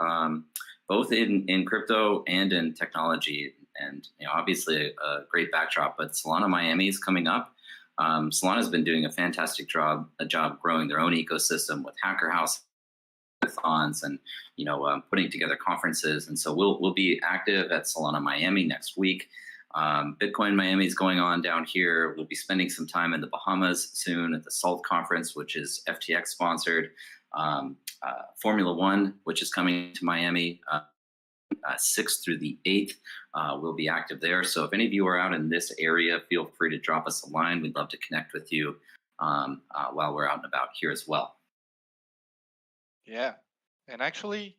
both in crypto and in technology, and obviously a great backdrop. But Solana Miami is coming up. Solana's been doing a fantastic job growing their own ecosystem with Hacker House hackathons and putting together conferences. And so we'll be active at Solana Miami next week. Bitcoin Miami is going on down here. We'll be spending some time in the Bahamas soon at the SALT conference, which is FTX sponsored. Formula One, which is coming to Miami 6th through the 8th. We'll be active there. So if any of you are out in this area, feel free to drop us a line. We'd love to connect with you while we're out and about here as well. Yeah, and actually,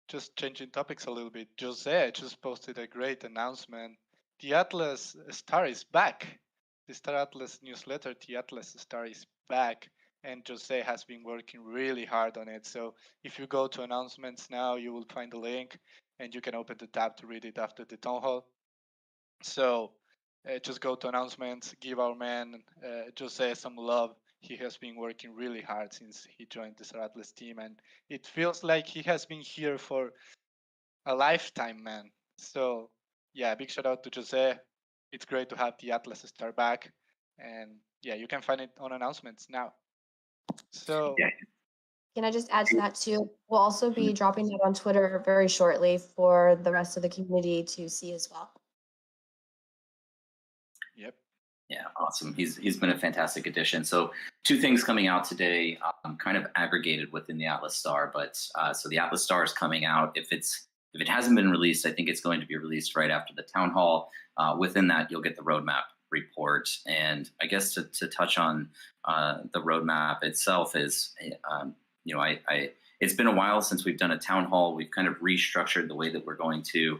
just changing topics a little bit, Jose just posted a great announcement. The Atlas Star is back. The Star Atlas newsletter, the Atlas Star is back, and Jose has been working really hard on it. So if you go to announcements now, you will find the link, and you can open the tab to read it after the town hall. So just go to announcements, give our man Jose some love. He has been working really hard since he joined the Star Atlas team, and it feels like he has been here for a lifetime, man. So yeah, big shout out to Jose. It's great to have the Atlas Star back, and yeah, you can find it on announcements now. So yeah. Can I just add to that too? We'll also be dropping it on Twitter very shortly for the rest of the community to see as well. Yep. Yeah, awesome. He's been a fantastic addition. So 2 things coming out today, kind of aggregated within the Atlas Star. But so the Atlas Star is coming out. If it hasn't been released, I think it's going to be released right after the town hall. Within that, you'll get the roadmap report. And I guess to touch on the roadmap itself is, it's been a while since we've done a town hall. We've kind of restructured the way that we're going to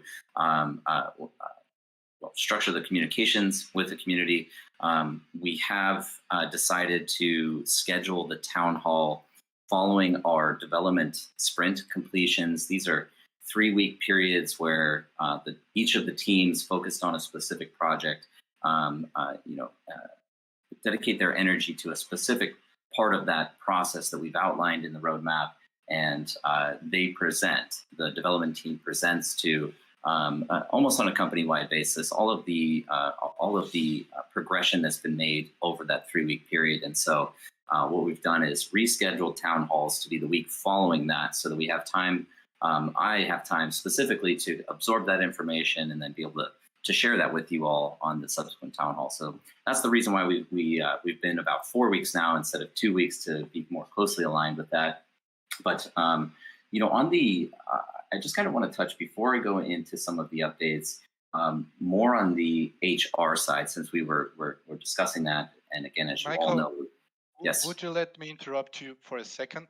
structure the communications with the community. We have decided to schedule the town hall following our development sprint completions. These are 3-week periods where each of the teams focused on a specific project, dedicate their energy to a specific part of that process that we've outlined in the roadmap, and the development team presents to almost on a company-wide basis all of the progression that's been made over that 3-week period. And so what we've done is rescheduled town halls to be the week following that, so that we have time. I have time specifically to absorb that information and then be able to share that with you all on the subsequent town hall. So that's the reason why we've been about 4 weeks now instead of 2 weeks, to be more closely aligned with that. But on the I just kind of want to touch, before I go into some of the updates, more on the HR side, since we're discussing that. And again, as you Michael, all know, yes. Would you let me interrupt you for a second?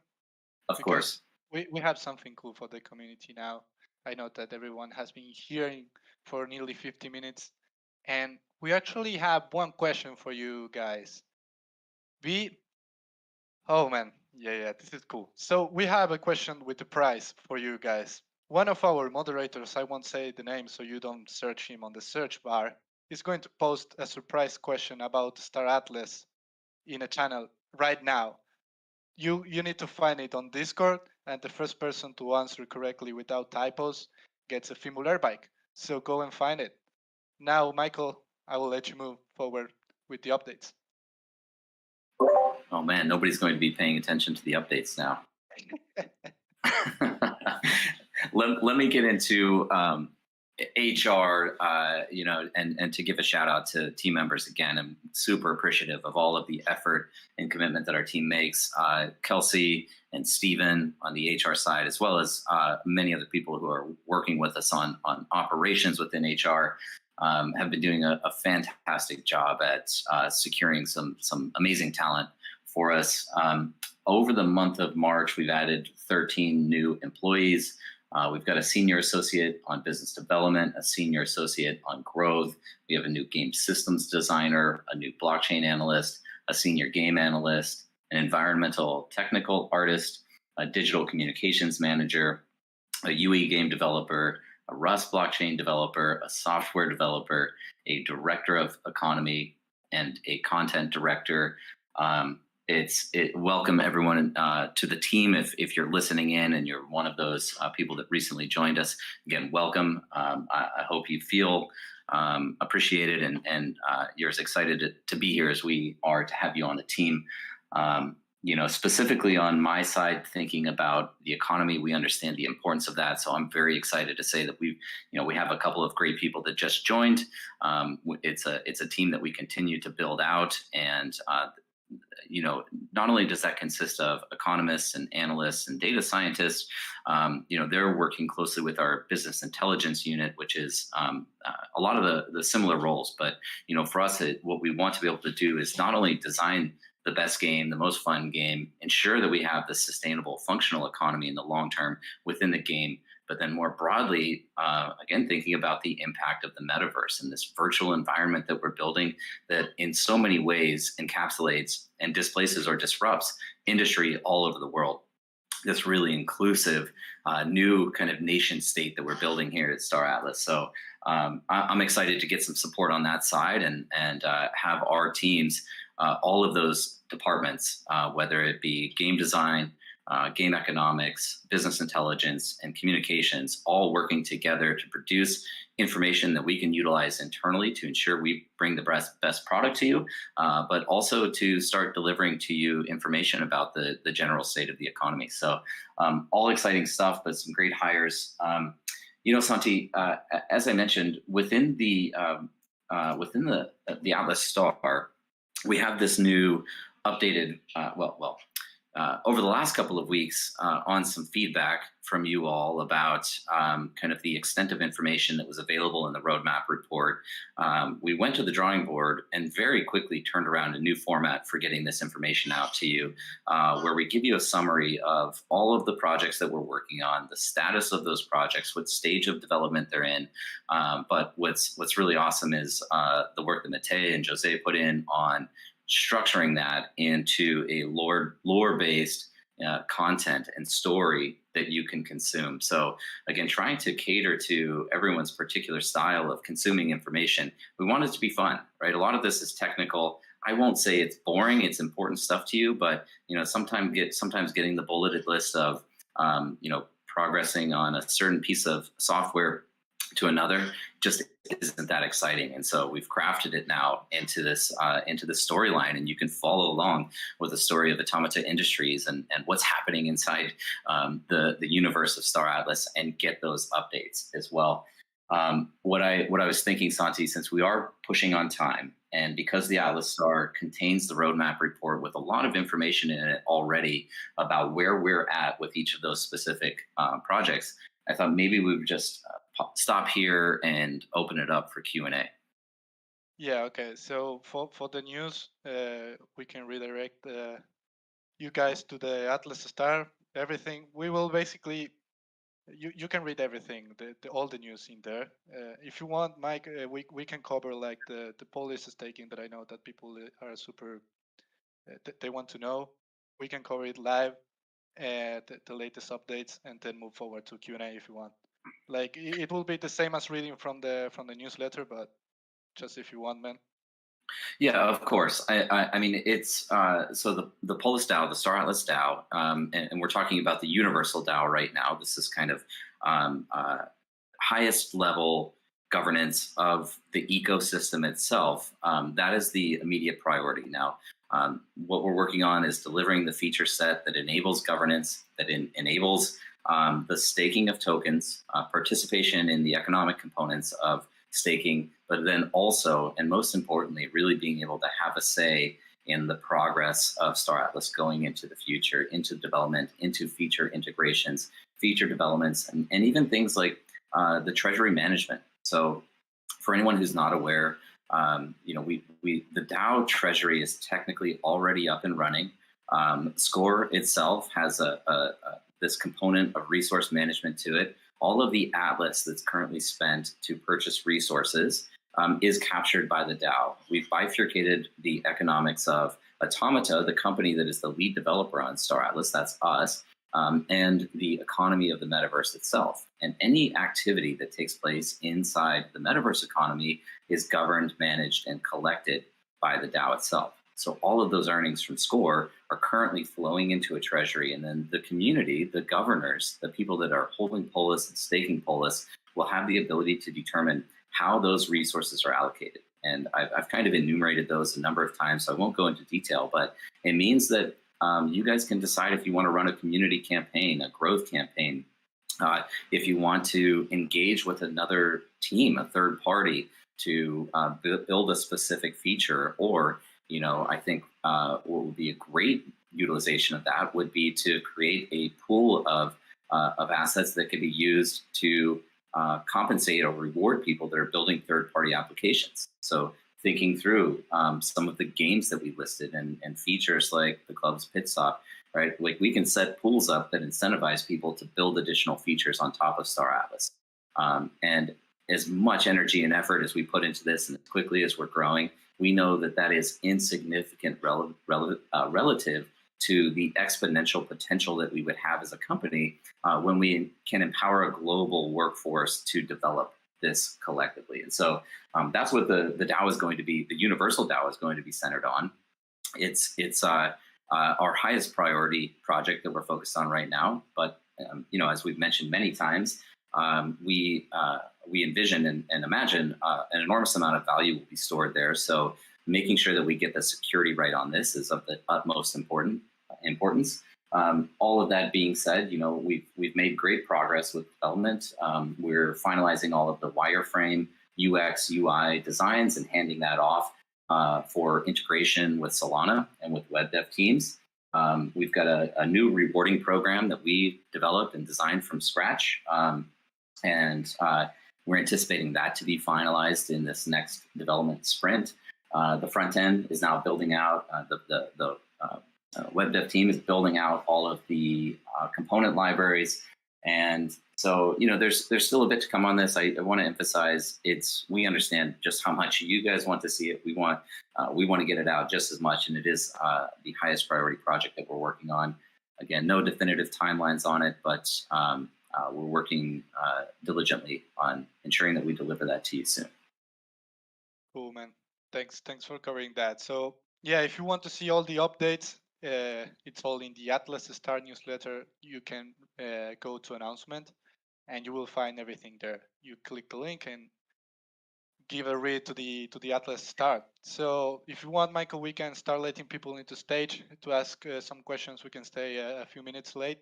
Of course. We have something cool for the community now. I know that everyone has been hearing for nearly 50 minutes, and we actually have one question for you guys. Oh man, yeah, this is cool. So we have a question with the prize for you guys. One of our moderators, I won't say the name so you don't search him on the search bar, is going to post a surprise question about Star Atlas in a channel right now. You need to find it on Discord, and the first person to answer correctly without typos gets a Fimble Air Bike. So go and find it. Now, Michael, I will let you move forward with the updates. Oh man, nobody's going to be paying attention to the updates now. Let me get into HR, and to give a shout out to team members again. I'm super appreciative of all of the effort and commitment that our team makes. Kelsey and Steven on the HR side, as well as many other people who are working with us on operations within HR, have been doing a fantastic job at securing some amazing talent for us. over the month of March, we've added 13 new employees. We've got a senior associate on business development, a senior associate on growth. We have a new game systems designer, a new blockchain analyst, a senior game analyst, an environmental technical artist, a digital communications manager, a UE game developer, a Rust blockchain developer, a software developer, a director of economy, and a content director. Welcome everyone to the team. If you're listening in and you're one of those people that recently joined us, again, welcome. I hope you feel appreciated and you're as excited to be here as we are to have you on the team. Specifically on my side, thinking about the economy, we understand the importance of that. So I'm very excited to say that we have a couple of great people that just joined. It's a team that we continue to build out, and not only does that consist of economists and analysts and data scientists, they're working closely with our business intelligence unit, which is a lot of the similar roles. But, for us, what we want to be able to do is not only design the best game, the most fun game, ensure that we have the sustainable functional economy in the long term within the game, but then more broadly, again, thinking about the impact of the metaverse and this virtual environment that we're building that in so many ways encapsulates and displaces or disrupts industry all over the world. This really inclusive new kind of nation state that we're building here at Star Atlas. So I'm excited to get some support on that side and have our teams, all of those departments, whether it be game design, game economics, business intelligence, and communications, all working together to produce information that we can utilize internally to ensure we bring the best product to you, but also to start delivering to you information about the general state of the economy. So all exciting stuff, but some great hires. Santi, as I mentioned, within the Atlas Star, we have this new updated, over the last couple of weeks on some feedback from you all about kind of the extent of information that was available in the roadmap report. We went to the drawing board and very quickly turned around a new format for getting this information out to you, where we give you a summary of all of the projects that we're working on, the status of those projects, what stage of development they're in. But what's really awesome is the work that Matei and Jose put in on structuring that into a lore-based content and story that you can consume. So again, trying to cater to everyone's particular style of consuming information. We want it to be fun, right? A lot of this is technical. I won't say it's boring. It's important stuff to you, but sometimes getting the bulleted list of progressing on a certain piece of software to another just isn't that exciting. And so we've crafted it now into this storyline, and you can follow along with the story of Automata Industries and what's happening inside the universe of Star Atlas, and get those updates as well. What I was thinking, Santi, since we are pushing on time, and because the Atlas Star contains the roadmap report with a lot of information in it already about where we're at with each of those specific projects, I thought maybe we would just stop here and open it up for Q&A. Yeah, okay. So for the news, we can redirect you guys to the Atlas Star. Everything we will basically, you can read everything, all the news in there. If you want, Mike, we can cover like the policy staking that I know that people are super, they want to know. We can cover it live, the latest updates, and then move forward to Q&A if you want. Like it will be the same as reading from the newsletter, but just if you want, man. Yeah, of course. I mean, it's so the Polis DAO, the Star Atlas DAO, and we're talking about the universal DAO right now. This is kind of highest level governance of the ecosystem itself. That is the immediate priority now. What we're working on is delivering the feature set that enables governance, that enables the staking of tokens, participation in the economic components of staking, but then also, and most importantly, really being able to have a say in the progress of Star Atlas going into the future, into development, into feature integrations, feature developments, and even things like the treasury management. So for anyone who's not aware, the DAO treasury is technically already up and running. Score itself has this component of resource management to it. All of the Atlas that's currently spent to purchase resources is captured by the DAO. We've bifurcated the economics of Automata, the company that is the lead developer on Star Atlas, that's us, and the economy of the metaverse itself. And any activity that takes place inside the metaverse economy is governed, managed, and collected by the DAO itself. So all of those earnings from Score are currently flowing into a treasury, and then the community, the governors, the people that are holding Polis and staking Polis will have the ability to determine how those resources are allocated. And I've kind of enumerated those a number of times, so I won't go into detail, but it means that you guys can decide if you want to run a community campaign, a growth campaign, if you want to engage with another team, a third party, to build a specific feature, or I think what would be a great utilization of that would be to create a pool of assets that could be used to compensate or reward people that are building third-party applications. So thinking through some of the games that we listed and features like the club's pit stop, right? Like we can set pools up that incentivize people to build additional features on top of Star Atlas. And as much energy and effort as we put into this and as quickly as we're growing, we know that that is insignificant relative to the exponential potential that we would have as a company when we can empower a global workforce to develop this collectively. And so that's what the DAO is going to be, the universal DAO is going to be centered on. It's our highest priority project that we're focused on right now. But as we've mentioned many times, we envision and imagine an enormous amount of value will be stored there. So making sure that we get the security right on this is of the utmost importance. All of that being said, we've made great progress with development. We're finalizing all of the wireframe, UX, UI designs and handing that off for integration with Solana and with web dev teams. We've got a new rewarding program that we developed and designed from scratch. And we're anticipating that to be finalized in this next development sprint. The front end is now building out, the web dev team is building out all of the component libraries. And so, there's still a bit to come on this. I want to emphasize we understand just how much you guys want to see it. We want to get it out just as much. And it is the highest priority project that we're working on. Again, no definitive timelines on it, but we're working diligently on ensuring that we deliver that to you soon. Cool, man. Thanks for covering that. So yeah, if you want to see all the updates, it's all in the Atlas Star newsletter. You can go to announcement and you will find everything there. You click the link and give a read to the Atlas Star. So if you want, Michael, we can start letting people into stage to ask some questions. We can stay a few minutes late.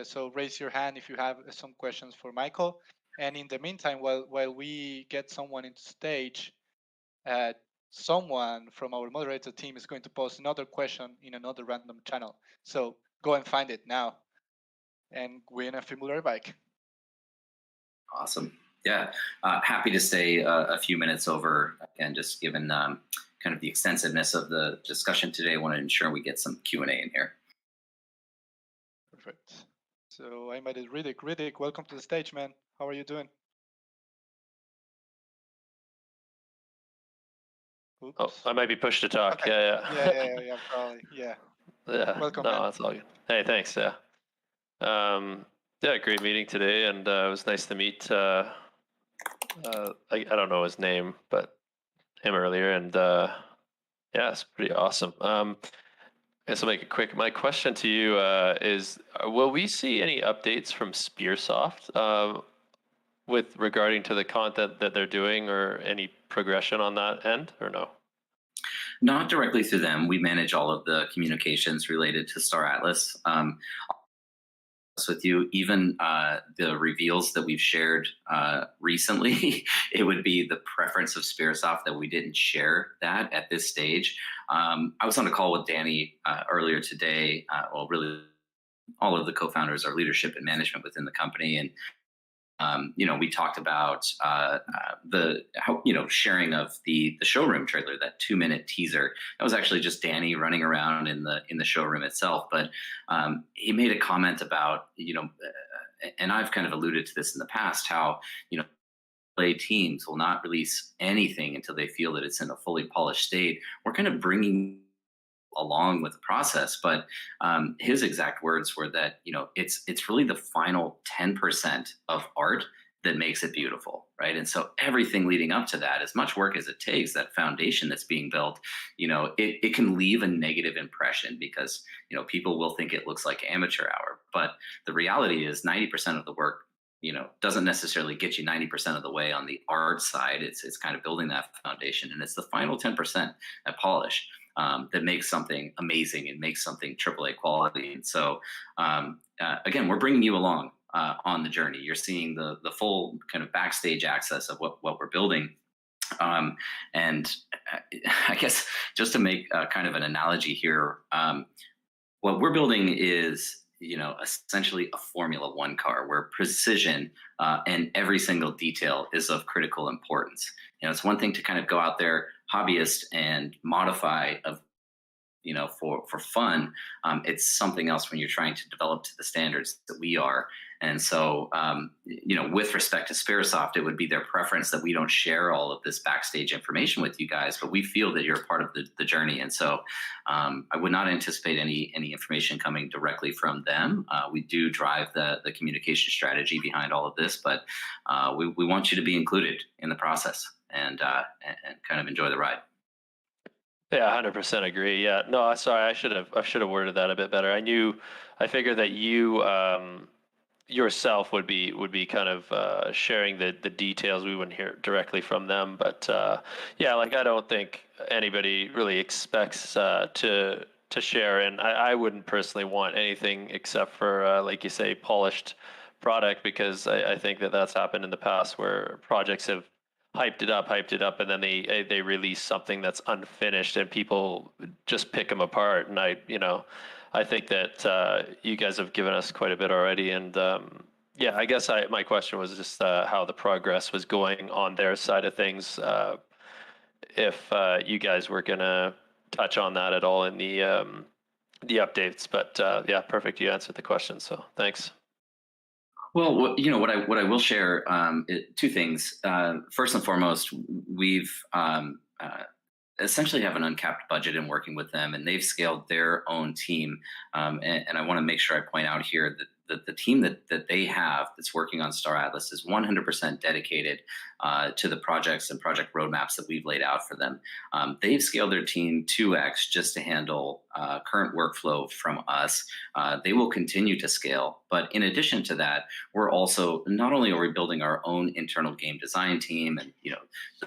So raise your hand if you have some questions for Michael. And in the meantime, while we get someone into stage, someone from our moderator team is going to post another question in another random channel. So go and find it now and win a Fimulary bike. Awesome. Yeah, happy to stay a few minutes over. Again, just given kind of the extensiveness of the discussion today, I want to ensure we get some Q&A in here. Perfect. So I made it. Riddick, welcome to the stage, man. How are you doing? Oops. Oh, I might be pushed to talk. Okay. Yeah, probably. Yeah. Yeah. Welcome, no, man. that's all good. Hey, thanks. Yeah. Yeah, great meeting today, and it was nice to meet. I don't know his name, but him earlier, and yeah, it's pretty awesome. I guess I'll make it quick. My question to you is: will we see any updates from Spearsoft with regarding to the content that they're doing, or any progression on that end, or no? Not directly through them. We manage all of the communications related to Star Atlas. With you, even the reveals that we've shared recently, it would be the preference of Spearsoft that we didn't share that at this stage. I was on a call with Danny earlier today. Well, really, all of the co-founders are leadership and management within the company, and we talked about sharing of the showroom trailer, that 2-minute teaser. That was actually just Danny running around in the showroom itself. But he made a comment about, and I've kind of alluded to this in the past, how, play teams will not release anything until they feel that it's in a fully polished state. We're kind of bringing along with the process, but his exact words were that it's really the final 10% of art that makes it beautiful, right? And so everything leading up to that, as much work as it takes, that foundation that's being built, it can leave a negative impression because people will think it looks like amateur hour, but the reality is 90% of the work doesn't necessarily get you 90% of the way on the art side. It's kind of building that foundation, and it's the final 10%, that polish, that makes something amazing and makes something AAA quality. And so, again, we're bringing you along on the journey. You're seeing the full kind of backstage access of what we're building. And I guess just to make kind of an analogy here, what we're building is essentially a Formula One car where precision and every single detail is of critical importance. It's one thing to kind of go out there, hobbyist, and modify for fun. It's something else when you're trying to develop to the standards that we are. And so, with respect to Sparasoft, it would be their preference that we don't share all of this backstage information with you guys, but we feel that you're a part of the journey. And so I would not anticipate any information coming directly from them. We do drive the communication strategy behind all of this, but we want you to be included in the process and kind of enjoy the ride. Yeah, 100% agree. Yeah, no, sorry, I should have worded that a bit better. I figured that you yourself would be kind of sharing the details. We wouldn't hear directly from them, but yeah, like I don't think anybody really expects to share, and I wouldn't personally want anything except for like you say, polished product, because I think that's happened in the past where projects have hyped it up, and then they release something that's unfinished, and people just pick them apart. And I think that you guys have given us quite a bit already, and yeah, I guess my question was just how the progress was going on their side of things. If you guys were gonna touch on that at all in the updates, but yeah, perfect. You answered the question, so thanks. Well, what I will share, two things. First and foremost, we've essentially have an uncapped budget in working with them, and they've scaled their own team. And I want to make sure I point out here that the team that they have that's working on Star Atlas is 100% dedicated to the projects and project roadmaps that we've laid out for them. They've scaled their team 2x just to handle current workflow from us. They will continue to scale, but in addition to that, we're also, not only are we building our own internal game design team and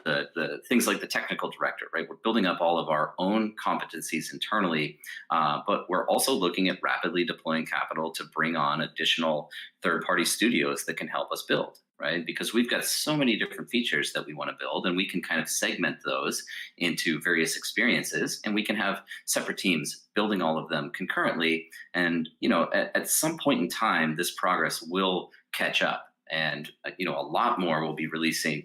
the things like the technical director, right? We're building up all of our own competencies internally, but we're also looking at rapidly deploying capital to bring on additional third-party studios that can help us build, right? Because we've got so many different features that we want to build, and we can kind of segment those into various experiences, and we can have separate teams building all of them concurrently. And at some point in time, this progress will catch up, and a lot more will be released a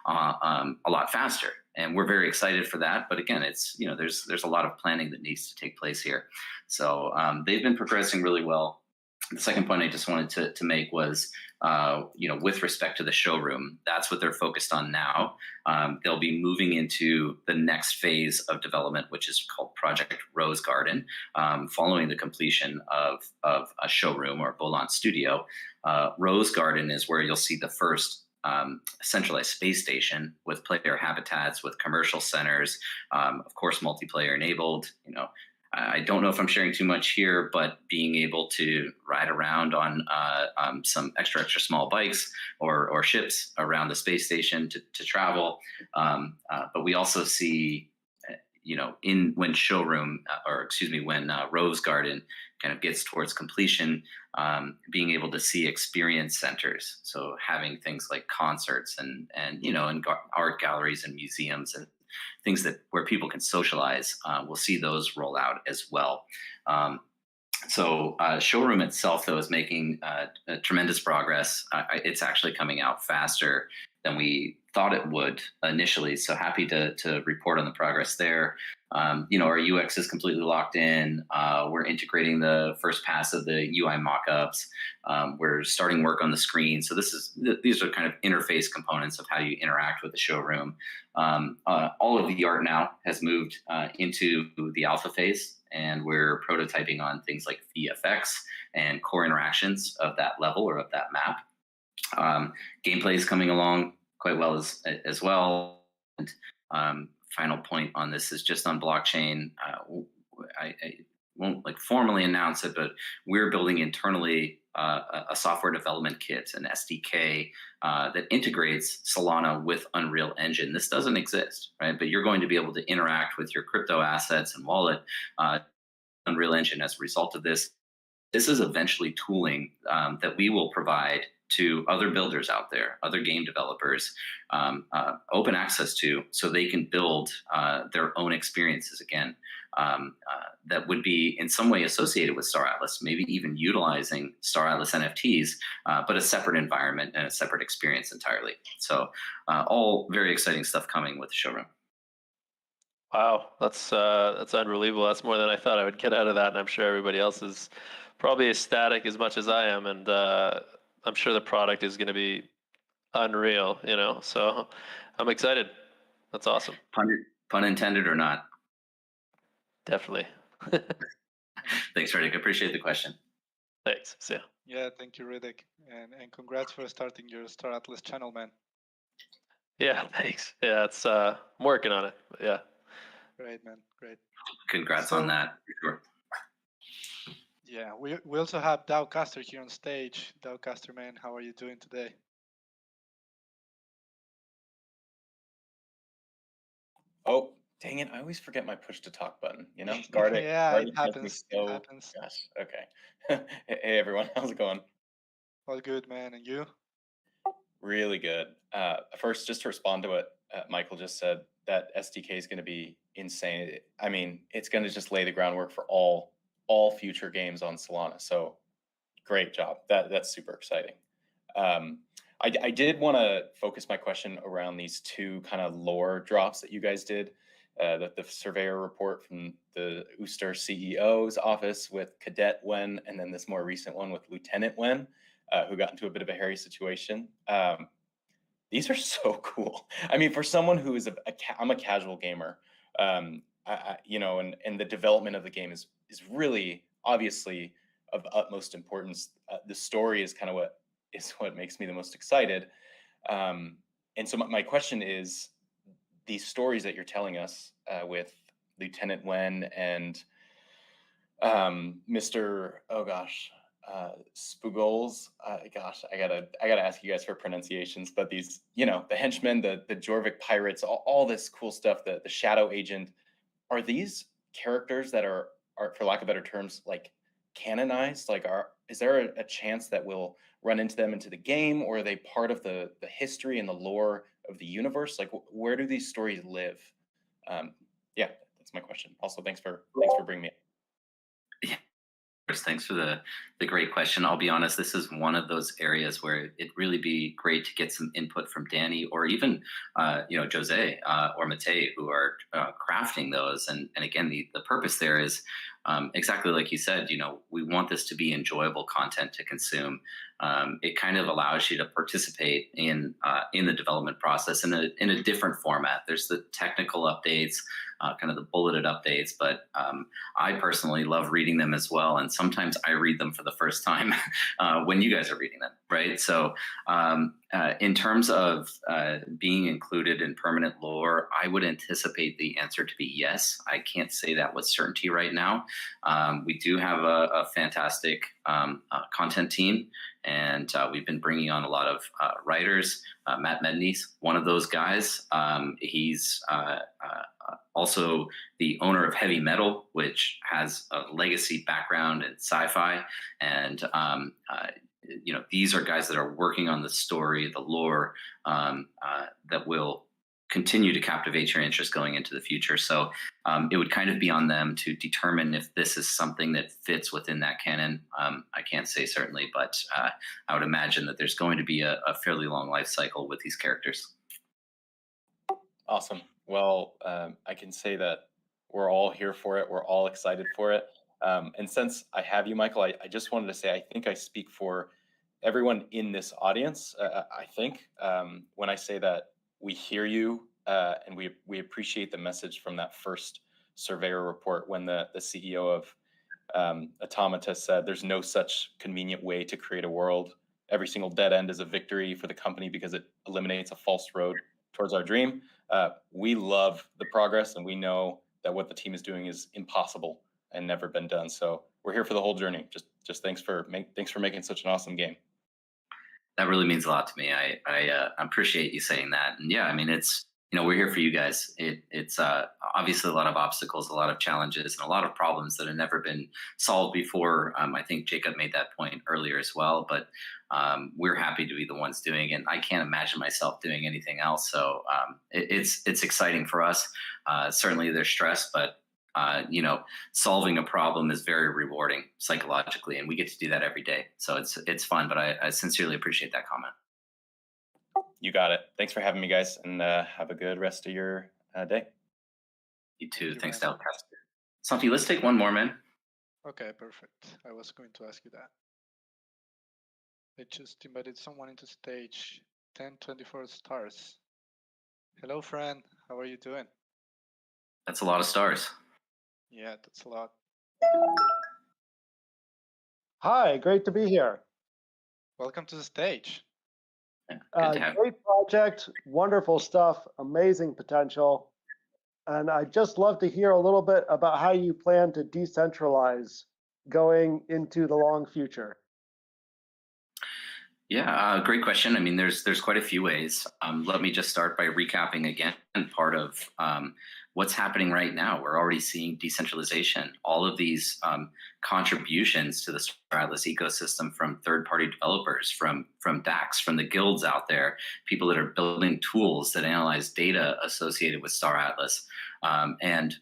lot faster. And we're very excited for that. But again, it's there's a lot of planning that needs to take place here. So they've been progressing really well. The second point I just wanted to make was, with respect to the showroom, that's what they're focused on now. They'll be moving into the next phase of development, which is called Project Rose Garden, following the completion of a showroom or Volant Studio. Rose Garden is where you'll see the first centralized space station with player habitats, with commercial centers, of course, multiplayer enabled. I don't know if I'm sharing too much here, but being able to ride around on some extra small bikes or ships around the space station to travel. But we also see, when Rose Garden kind of gets towards completion, being able to see experience centers. So having things like concerts and art galleries and museums and things where people can socialize, we'll see those roll out as well. So showroom itself, though, is making tremendous progress. It's actually coming out faster than we thought it would initially. So happy to report on the progress there. Our UX is completely locked in. We're integrating the first pass of the UI mockups. We're starting work on the screen. So these are kind of interface components of how you interact with the showroom. All of the art now has moved into the alpha phase, and we're prototyping on things like VFX and core interactions of that level or of that map. Gameplay is coming along quite well as well. And final point on this is just on blockchain. I won't formally announce it, but we're building internally a software development kit, an SDK that integrates Solana with Unreal Engine. This doesn't exist, right? But you're going to be able to interact with your crypto assets and wallet Unreal Engine as a result of this. This is eventually tooling that we will provide to other builders out there, other game developers, open access to, so they can build their own experiences again that would be in some way associated with Star Atlas, maybe even utilizing Star Atlas NFTs, but a separate environment and a separate experience entirely. So all very exciting stuff coming with the showroom. Wow, that's unbelievable. That's more than I thought I would get out of that, and I'm sure everybody else is probably ecstatic as much as I am, and I'm sure the product is going to be unreal, so I'm excited. That's awesome. Pun intended or not? Definitely. Thanks, Riddick. Appreciate the question. Thanks. See ya. Yeah, thank you, Riddick, and congrats for starting your Star Atlas channel, man. Yeah, thanks. Yeah, it's I'm working on it. But yeah. Great, man. Great. Congrats on that. For sure. Yeah, we also have Dowcaster here on stage. Dowcaster, man, how are you doing today? Oh, dang it. I always forget my push to talk button, Gardic. Yeah, Gardic it happens. so, It happens. Gosh, okay. Hey, everyone. How's it going? All good, man. And you? Really good. First, just to respond to what Michael just said, that SDK is going to be insane. I mean, it's going to just lay the groundwork for all future games on Solana. So great job. That's super exciting. I did want to focus my question around these two kind of lore drops that you guys did. The surveyor report from the Ooster CEO's office with Cadet Wen, and then this more recent one with Lieutenant Wen, who got into a bit of a hairy situation. These are so cool. I mean, for someone who is I'm a casual gamer, and the development of the game is really obviously of utmost importance. The story is kind of what makes me the most excited. And so my question is, these stories that you're telling us with Lieutenant Wen and Mr. Spugols. I gotta ask you guys for pronunciations, but these, the henchmen, the Jorvik pirates, all this cool stuff, the shadow agent, are these characters that are for lack of better terms, like canonized? Like, is there a chance that we'll run into them into the game, or are they part of the history and the lore of the universe? Like, where do these stories live? Yeah, that's my question. Also, thanks for bringing me up. Thanks for the great question. I'll be honest, this is one of those areas where it'd really be great to get some input from Danny, or even Jose or Matei, who are crafting those. And again, the purpose there is exactly like you said. We want this to be enjoyable content to consume. It kind of allows you to participate in the development process in a different format. There's the technical updates, kind of the bulleted updates, but I personally love reading them as well. And sometimes I read them for the first time when you guys are reading them, right? So in terms of being included in permanent lore, I would anticipate the answer to be yes. I can't say that with certainty right now. We do have a fantastic content team, and we've been bringing on a lot of writers. Matt Medney's one of those guys. He's also the owner of Heavy Metal, which has a legacy background in sci-fi. And, these are guys that are working on the story, the lore, that will continue to captivate your interest going into the future. So it would kind of be on them to determine if this is something that fits within that canon. I can't say certainly, but I would imagine that there's going to be a fairly long life cycle with these characters. Awesome. Well, I can say that we're all here for it. We're all excited for it. And since I have you, Michael, I just wanted to say, I think I speak for everyone in this audience, I think, when I say that we hear you and we appreciate the message from that first surveyor report when the CEO of Automata said there's no such convenient way to create a world. Every single dead end is a victory for the company because it eliminates a false road towards our dream. We love the progress, and we know that what the team is doing is impossible and never been done. So we're here for the whole journey. Just thanks for making such an awesome game. That really means a lot to me. I appreciate you saying that. And yeah, I mean, it's, we're here for you guys. It's obviously a lot of obstacles, a lot of challenges, and a lot of problems that have never been solved before. I think Jacob made that point earlier as well, but we're happy to be the ones doing it. I can't imagine myself doing anything else. So it's exciting for us. Certainly there's stress, but solving a problem is very rewarding psychologically, and we get to do that every day. So it's fun, but I sincerely appreciate that comment. You got it. Thanks for having me, guys, and have a good rest of your day. You too. Thanks, Delcaster. Santi, let's take one more, man. Okay, perfect. I was going to ask you that. I just invited someone into stage. 1024 stars. Hello, friend. How are you doing? That's a lot of stars. Yeah, that's a lot. Hi, great to be here. Welcome to the stage. Yeah, great project, wonderful stuff, amazing potential. And I'd just love to hear a little bit about how you plan to decentralize going into the long future. Yeah, great question. I mean, there's quite a few ways. Let me just start by recapping again part of what's happening right now. We're already seeing decentralization. All of these contributions to the Star Atlas ecosystem from third-party developers, from DACs, from the guilds out there, people that are building tools that analyze data associated with Star Atlas, and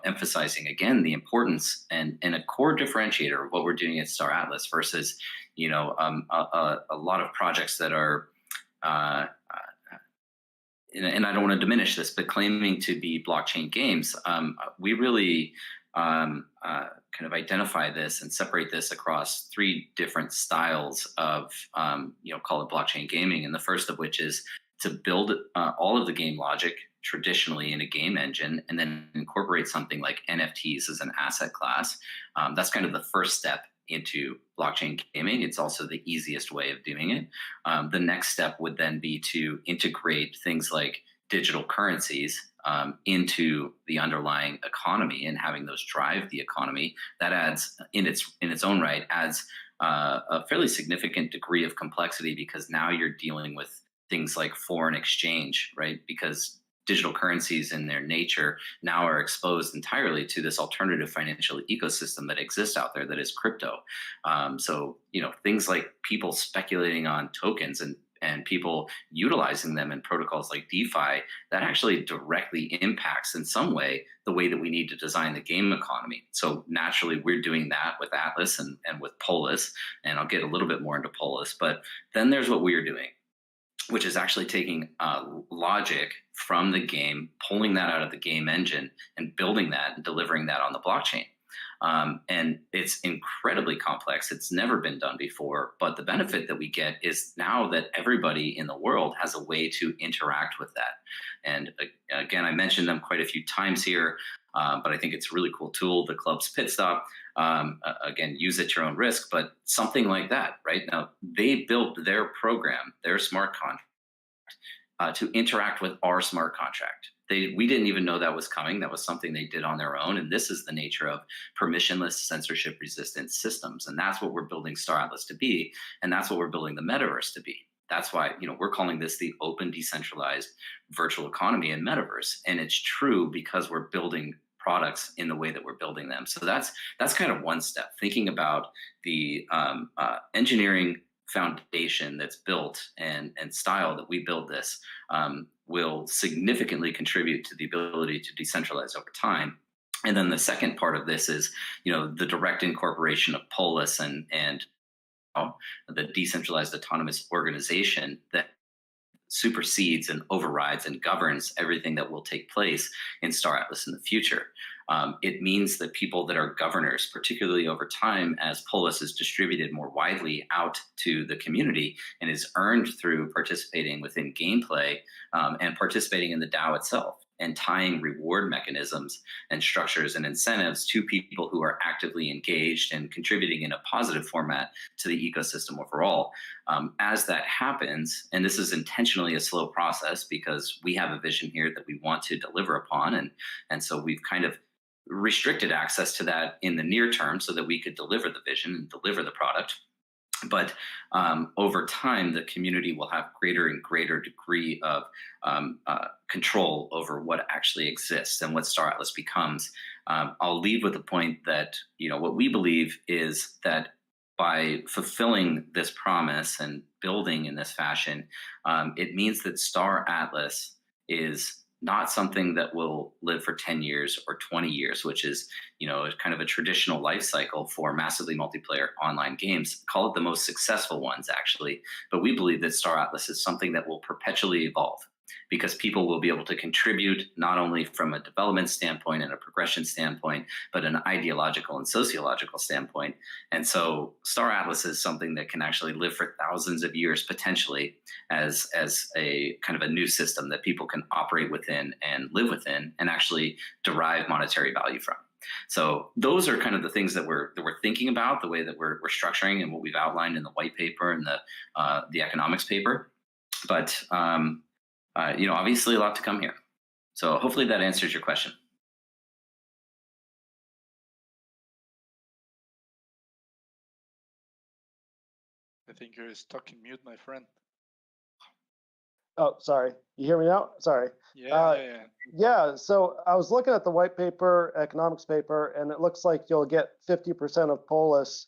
emphasizing again the importance and a core differentiator of what we're doing at Star Atlas versus a lot of projects that are. And I don't want to diminish this, but claiming to be blockchain games, we really kind of identify this and separate this across three different styles of, call it blockchain gaming. And the first of which is to build all of the game logic traditionally in a game engine and then incorporate something like NFTs as an asset class. That's kind of the first step into blockchain gaming. It's also the easiest way of doing it. The next step would then be to integrate things like digital currencies into the underlying economy and having those drive the economy. That adds, in its own right, adds a fairly significant degree of complexity because now you're dealing with things like foreign exchange, right? Because digital currencies in their nature now are exposed entirely to this alternative financial ecosystem that exists out there that is crypto. So, things like people speculating on tokens and people utilizing them in protocols like DeFi, that actually directly impacts in some way the way that we need to design the game economy. So naturally, we're doing that with Atlas and with Polis, and I'll get a little bit more into Polis. But then there's what we're doing, which is actually taking logic from the game, pulling that out of the game engine and building that and delivering that on the blockchain. And it's incredibly complex. It's never been done before, but the benefit that we get is now that everybody in the world has a way to interact with that. And again, I mentioned them quite a few times here, but I think it's a really cool tool, the Club's Pit Stop. Again, use at your own risk, but something like that, right? Now, they built their program, their smart contract, to interact with our smart contract. We didn't even know that was coming. That was something they did on their own. And this is the nature of permissionless, censorship-resistant systems. And that's what we're building Star Atlas to be. And that's what we're building the metaverse to be. That's why, we're calling this the open, decentralized virtual economy and metaverse. And it's true because we're building products in the way that we're building them. So that's kind of one step, thinking about the engineering foundation that's built and style that we build this will significantly contribute to the ability to decentralize over time. And then the second part of this is, the direct incorporation of Polis and the decentralized autonomous organization that supersedes and overrides and governs everything that will take place in Star Atlas in the future. It means that people that are governors, particularly over time, as Polis is distributed more widely out to the community and is earned through participating within gameplay and participating in the DAO itself, and tying reward mechanisms and structures and incentives to people who are actively engaged and contributing in a positive format to the ecosystem overall. As that happens, and this is intentionally a slow process because we have a vision here that we want to deliver upon, and so we've kind of restricted access to that in the near term so that we could deliver the vision and deliver the product. But over time, the community will have greater and greater degree of control over what actually exists and what Star Atlas becomes. I'll leave with the point that, what we believe is that by fulfilling this promise and building in this fashion, it means that Star Atlas is not something that will live for 10 years or 20 years, which is, kind of a traditional life cycle for massively multiplayer online games. Call it the most successful ones, actually. But we believe that Star Atlas is something that will perpetually evolve because people will be able to contribute not only from a development standpoint and a progression standpoint, but an ideological and sociological standpoint. And so Star Atlas is something that can actually live for thousands of years potentially as a kind of a new system that people can operate within and live within and actually derive monetary value from. So those are kind of the things that we're thinking about, the way that we're structuring and what we've outlined in the white paper and the economics paper. But obviously a lot to come here. So hopefully that answers your question. I think you're stuck in mute, my friend. Oh, sorry. You hear me now? Sorry. Yeah. Yeah, so I was looking at the white paper, economics paper, and it looks like you'll get 50% of Polis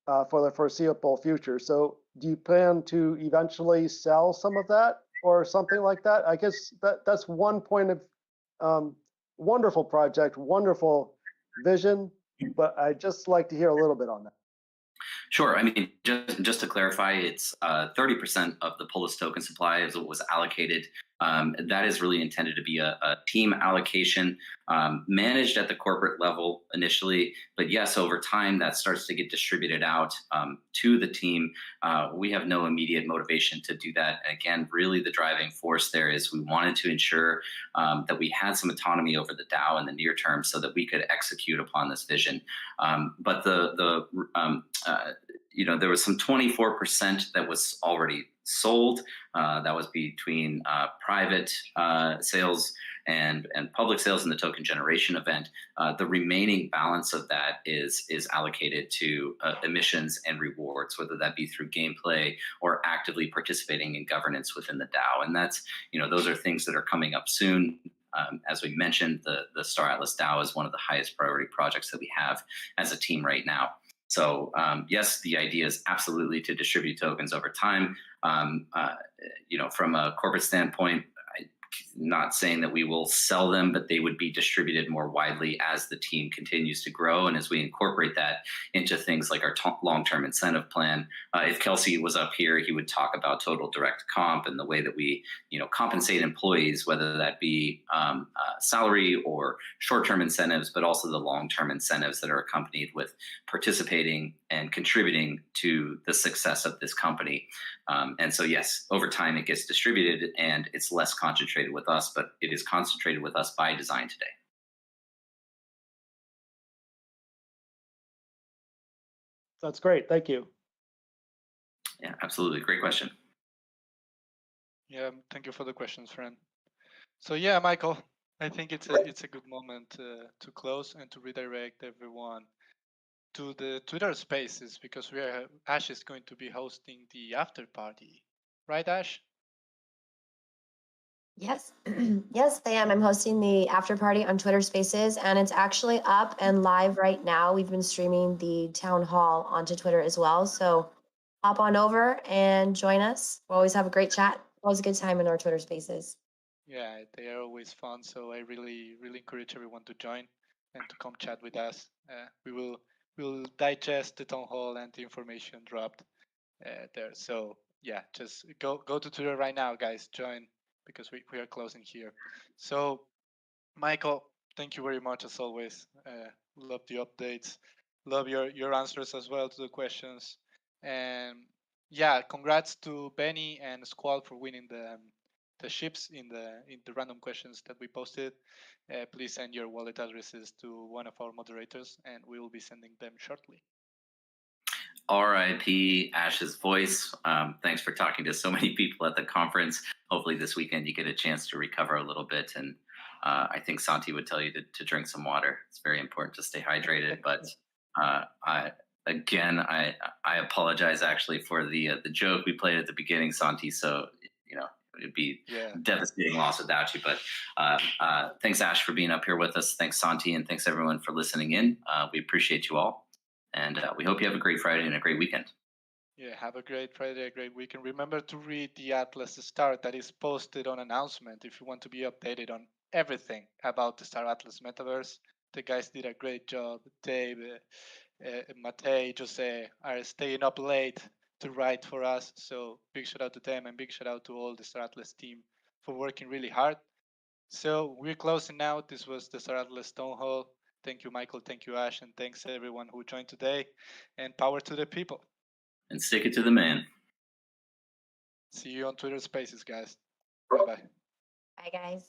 for the foreseeable future. So do you plan to eventually sell some of that or something like that? I guess that's one point of wonderful project, wonderful vision, but I'd just like to hear a little bit on that. Sure. I mean, just to clarify, it's 30% of the Polis token supply is what was allocated. That is really intended to be a team allocation managed at the corporate level initially. But yes, over time, that starts to get distributed out to the team. We have no immediate motivation to do that. Again, really the driving force there is we wanted to ensure that we had some autonomy over the DAO in the near term so that we could execute upon this vision. But there was some 24% that was already sold. That was between private sales and public sales in the token generation event. The remaining balance of that is allocated to emissions and rewards, whether that be through gameplay or actively participating in governance within the DAO. And that's, those are things that are coming up soon. As we mentioned, the Star Atlas DAO is one of the highest priority projects that we have as a team right now. So yes, the idea is absolutely to distribute tokens over time. From a corporate standpoint, not saying that we will sell them, but they would be distributed more widely as the team continues to grow and as we incorporate that into things like our long-term incentive plan. If Kelsey was up here, he would talk about total direct comp and the way that we, compensate employees, whether that be salary or short-term incentives, but also the long-term incentives that are accompanied with participating and contributing to the success of this company. And so, yes, over time it gets distributed and it's less concentrated with us, but it is concentrated with us by design today. That's great. Thank you. Yeah, absolutely. Great question. Yeah, thank you for the questions, friend. So yeah, Michael, I think it's a good moment to close and to redirect everyone to the Twitter Spaces because Ash is going to be hosting the after party, right, Ash? Yes, yes, I am. I'm hosting the after party on Twitter Spaces, and it's actually up and live right now. We've been streaming the town hall onto Twitter as well. So hop on over and join us. We always have a great chat. Always a good time in our Twitter spaces. Yeah, they are always fun. So I really, really encourage everyone to join and to come chat with us. We'll digest the town hall and the information dropped there. So yeah, just go to Twitter right now, guys. Join because we are closing here. So Michael, thank you very much as always. Love the updates. Love your answers as well to the questions. And yeah, congrats to Benny and Squall for winning the ships in the random questions that we posted. Please send your wallet addresses to one of our moderators, and we will be sending them shortly. R.I.P. Ash's voice. Thanks for talking to so many people at the conference. Hopefully this weekend you get a chance to recover a little bit. And I think Santi would tell you to drink some water. It's very important to stay hydrated. But I apologize actually for the joke we played at the beginning, Santi. So it'd be devastating loss without you. But thanks, Ash, for being up here with us. Thanks, Santi, and thanks everyone for listening in. We appreciate you all. And we hope you have a great Friday and a great weekend. Yeah, have a great Friday, a great weekend. Remember to read the Atlas Star that is posted on announcement if you want to be updated on everything about the Star Atlas Metaverse. The guys did a great job. Dave, Matei, Jose are staying up late to write for us. So big shout out to them and big shout out to all the Star Atlas team for working really hard. So we're closing now. This was the Star Atlas Townhall. Thank you, Michael. Thank you, Ash. And thanks everyone who joined today. And power to the people. And stick it to the man. See you on Twitter Spaces, guys. Bye-bye. Bye, guys.